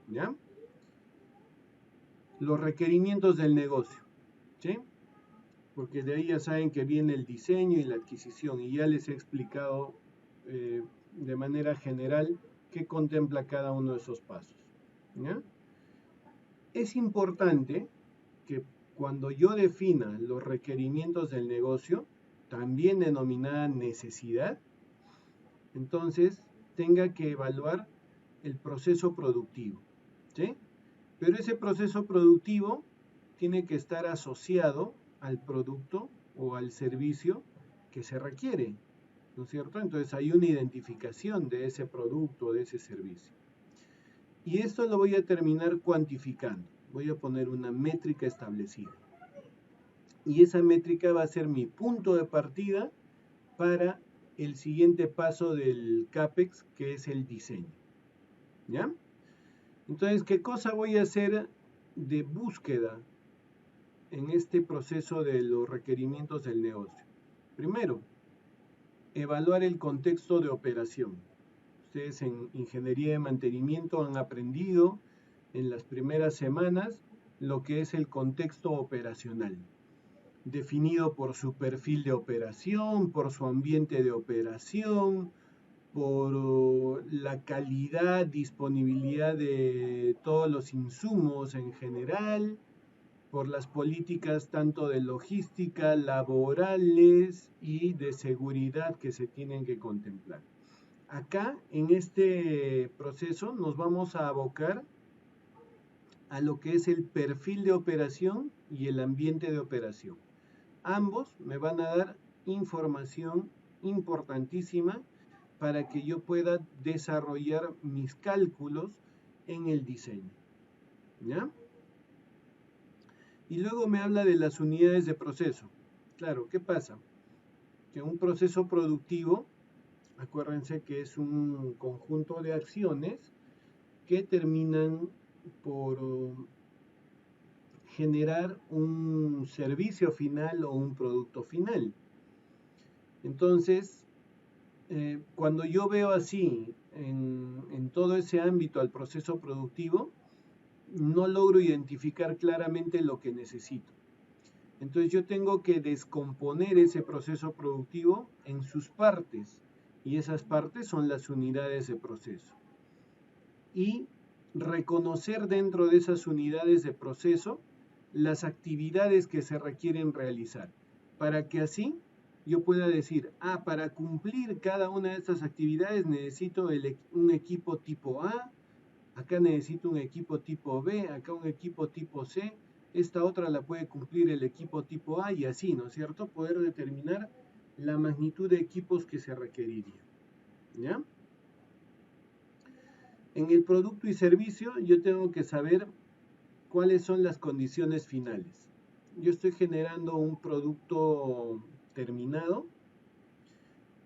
¿ya? Los requerimientos del negocio, ¿sí? Porque de ahí ya saben que viene el diseño y la adquisición y ya les he explicado de manera general qué contempla cada uno de esos pasos, ¿ya? Es importante que cuando yo defina los requerimientos del negocio, también denominada necesidad, entonces tenga que evaluar el proceso productivo, ¿sí? Pero ese proceso productivo tiene que estar asociado al producto o al servicio que se requiere. ¿no es cierto? Entonces hay una identificación de ese producto, de ese servicio. Y esto lo voy a terminar cuantificando. Voy a poner una métrica establecida. Y esa métrica va a ser mi punto de partida para el siguiente paso del CAPEX, que es el diseño. ¿Ya? Entonces, ¿qué cosa voy a hacer de búsqueda en este proceso de los requerimientos del negocio? Primero, evaluar el contexto de operación. Ustedes en ingeniería de mantenimiento han aprendido en las primeras semanas lo que es el contexto operacional, definido por su perfil de operación, por su ambiente de operación, por la calidad, disponibilidad de todos los insumos en general, por las políticas tanto de logística, laborales y de seguridad que se tienen que contemplar. Acá, en este proceso, nos vamos a abocar a lo que es el perfil de operación y el ambiente de operación. Ambos me van a dar información importantísima para que yo pueda desarrollar mis cálculos en el diseño. ¿Ya? Y luego me habla de las unidades de proceso. Claro, ¿qué pasa? Que un proceso productivo, acuérdense que es un conjunto de acciones que terminan por generar un servicio final o un producto final. Entonces, cuando yo veo así en todo ese ámbito al proceso productivo, no logro identificar claramente lo que necesito. Entonces yo tengo que descomponer ese proceso productivo en sus partes, y esas partes son las unidades de proceso. Y reconocer dentro de esas unidades de proceso las actividades que se requieren realizar, para que así yo pueda decir, para cumplir cada una de estas actividades necesito un equipo tipo A, acá necesito un equipo tipo B, acá un equipo tipo C, esta otra la puede cumplir el equipo tipo A y así, ¿no es cierto? Poder determinar la magnitud de equipos que se requeriría. ¿Ya? En el producto y servicio yo tengo que saber cuáles son las condiciones finales. Yo estoy generando un producto terminado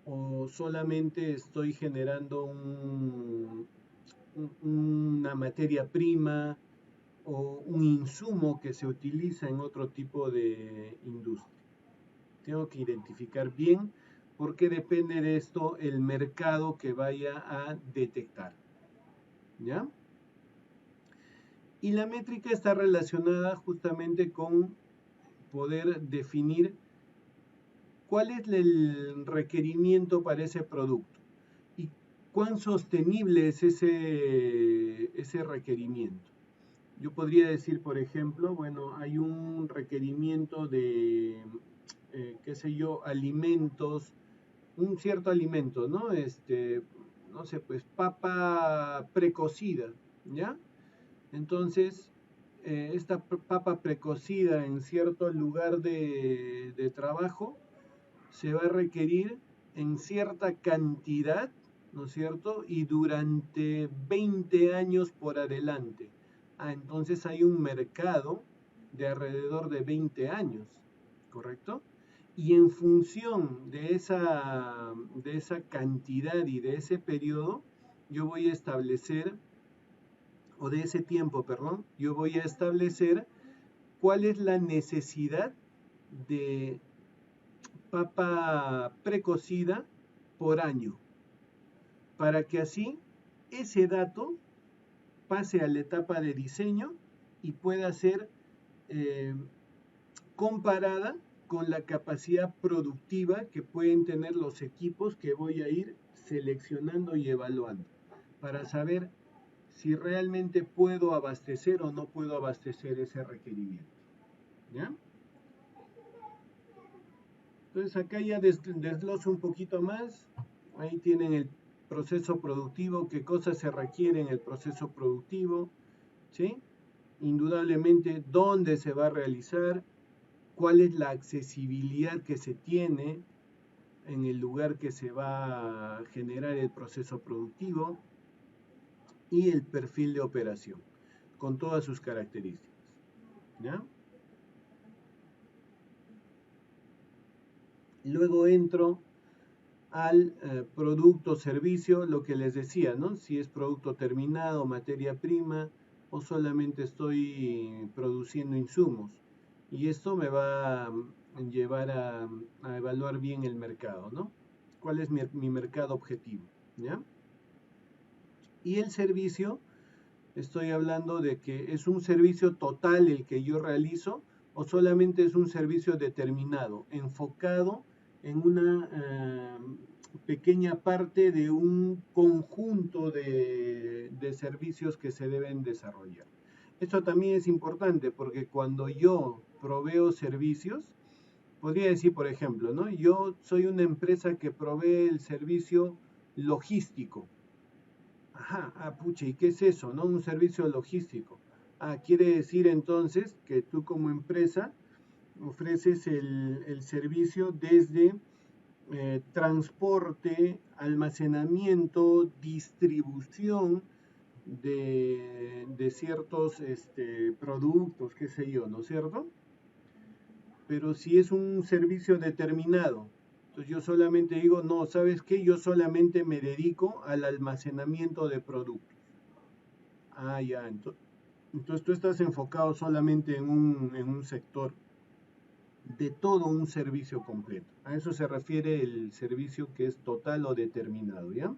o solamente estoy generando una materia prima o un insumo que se utiliza en otro tipo de industria. Tengo que identificar bien porque depende de esto el mercado que vaya a detectar. ¿Ya? Y la métrica está relacionada justamente con poder definir cuál es el requerimiento para ese producto y cuán sostenible es ese requerimiento. Yo podría decir, por ejemplo, bueno, hay un requerimiento de, qué sé yo, alimentos, un cierto alimento, ¿no? No sé, pues papa precocida, ¿ya? Entonces, esta papa precocida en cierto lugar de trabajo se va a requerir en cierta cantidad, ¿no es cierto? Y durante 20 años por adelante. Entonces hay un mercado de alrededor de 20 años, ¿correcto? Y en función de esa cantidad y de ese periodo, yo voy a establecer, o de ese tiempo, perdón, yo voy a establecer cuál es la necesidad de papa precocida por año, para que así ese dato pase a la etapa de diseño y pueda ser eh, comparada con la capacidad productiva que pueden tener los equipos que voy a ir seleccionando y evaluando, para saber si realmente puedo abastecer o no puedo abastecer ese requerimiento. ¿Ya? Entonces acá ya desgloso un poquito más. Ahí tienen el proceso productivo, qué cosas se requieren en el proceso productivo, ¿sí? Indudablemente dónde se va a realizar, cuál es la accesibilidad que se tiene, en el lugar que se va a generar el proceso productivo y el perfil de operación, con todas sus características. ¿Ya? Luego entro al producto o servicio, lo que les decía, ¿no? Si es producto terminado, materia prima, o solamente estoy produciendo insumos. Y esto me va a llevar a evaluar bien el mercado, ¿no? ¿Cuál es mi mercado objetivo? ¿Ya? Y el servicio, estoy hablando de que es un servicio total el que yo realizo o solamente es un servicio determinado, enfocado en una pequeña parte de un conjunto de servicios que se deben desarrollar. Esto también es importante porque cuando yo proveo servicios, podría decir, por ejemplo, ¿no? Yo soy una empresa que provee el servicio logístico. Ajá, pucha, ¿y qué es eso, no? Un servicio logístico. Quiere decir entonces que tú como empresa ofreces el servicio desde transporte, almacenamiento, distribución de ciertos productos, qué sé yo, ¿no es cierto? Pero si es un servicio determinado, entonces yo solamente digo, no, ¿sabes qué? Yo solamente me dedico al almacenamiento de productos. Ya, entonces tú estás enfocado solamente en un sector de todo un servicio completo. A eso se refiere el servicio que es total o determinado, ¿ya?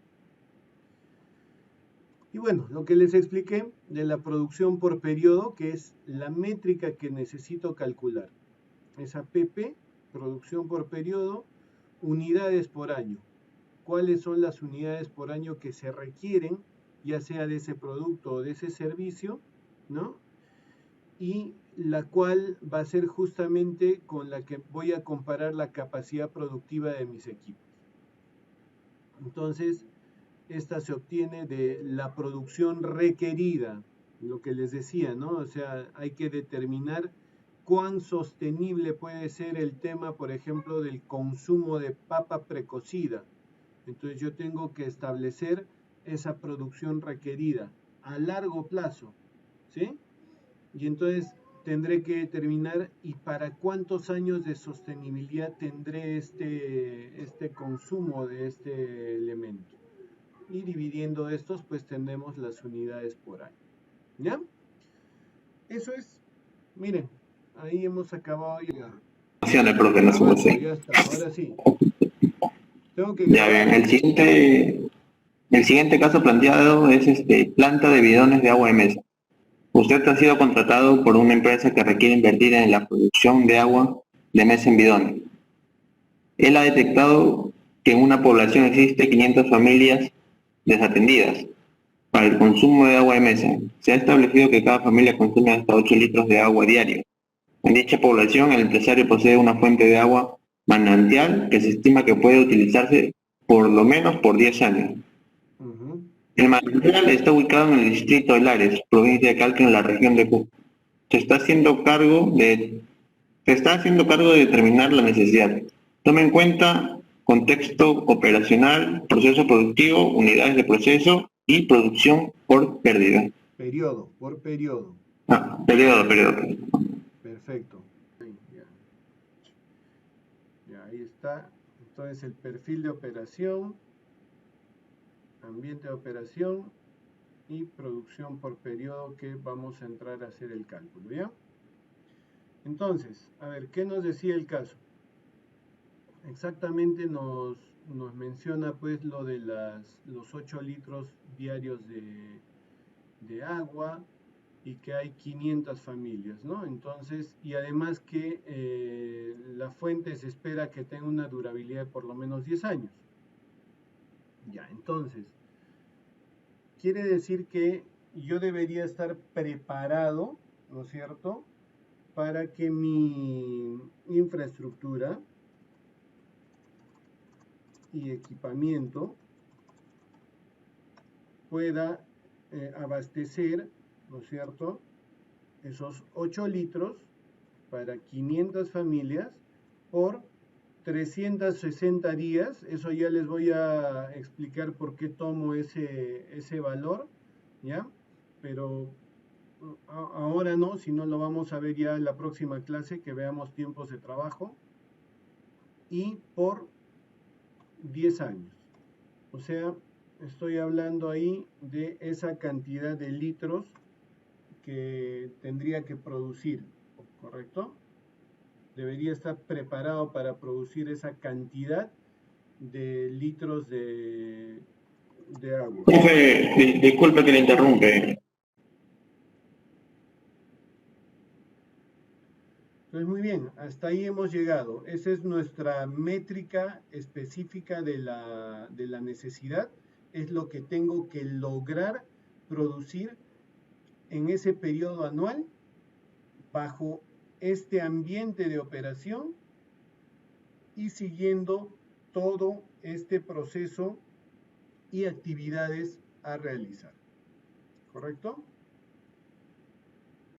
Y bueno, lo que les expliqué de la producción por periodo, que es la métrica que necesito calcular. Esa PP, producción por periodo, unidades por año. ¿Cuáles son las unidades por año que se requieren, ya sea de ese producto o de ese servicio, ¿no? Y la cual va a ser justamente con la que voy a comparar la capacidad productiva de mis equipos. Entonces, esta se obtiene de la producción requerida, lo que les decía, ¿no? O sea, hay que determinar cuán sostenible puede ser el tema, por ejemplo, del consumo de papa precocida. Entonces yo tengo que establecer esa producción requerida a largo plazo, ¿sí? Y entonces tendré que determinar y para cuántos años de sostenibilidad tendré este consumo de este elemento. Y dividiendo estos, pues tenemos las unidades por año. ¿Ya? Eso es. Miren, ahí hemos acabado ya. Profe, no somos Grabando, así. ya está. Ahora sí. Tengo que Ya grabar. bien, el siguiente caso planteado es planta de bidones de agua de mesa. Usted ha sido contratado por una empresa que requiere invertir en la producción de agua de mesa en bidones. Él ha detectado que en una población existe 500 familias desatendidas para el consumo de agua de mesa. Se ha establecido que cada familia consume hasta 8 litros de agua diario. En dicha población, el empresario posee una fuente de agua manantial que se estima que puede utilizarse por lo menos por 10 años. El manantial está ubicado en el distrito de Lares, provincia de Calca, en la región de Cusco. Se está haciendo cargo de determinar la necesidad. Tome en cuenta contexto operacional, proceso productivo, unidades de proceso y producción por pérdida. Periodo, por periodo. Periodo. Perfecto. Ya, ahí está. Entonces el perfil de operación, ambiente de operación y producción por periodo que vamos a entrar a hacer el cálculo, ¿ya? Entonces, a ver, ¿qué nos decía el caso? Exactamente nos menciona pues lo de los 8 litros diarios de agua y que hay 500 familias, ¿no? Entonces, y además que la fuente se espera que tenga una durabilidad de por lo menos 10 años. Ya, entonces, quiere decir que yo debería estar preparado, ¿no es cierto?, para que mi infraestructura y equipamiento pueda abastecer, ¿no es cierto?, esos 8 litros para 500 familias por 360 días, eso ya les voy a explicar por qué tomo ese valor, ¿ya? Pero ahora no, si no lo vamos a ver ya en la próxima clase, que veamos tiempos de trabajo, y por 10 años. O sea, estoy hablando ahí de esa cantidad de litros que tendría que producir, ¿correcto? Debería estar preparado para producir esa cantidad de litros de agua. Profe, disculpe que le interrumpe. Entonces, muy bien, hasta ahí hemos llegado. Esa es nuestra métrica específica de la necesidad. Es lo que tengo que lograr producir en ese periodo anual bajo este ambiente de operación y siguiendo todo este proceso y actividades a realizar. ¿Correcto?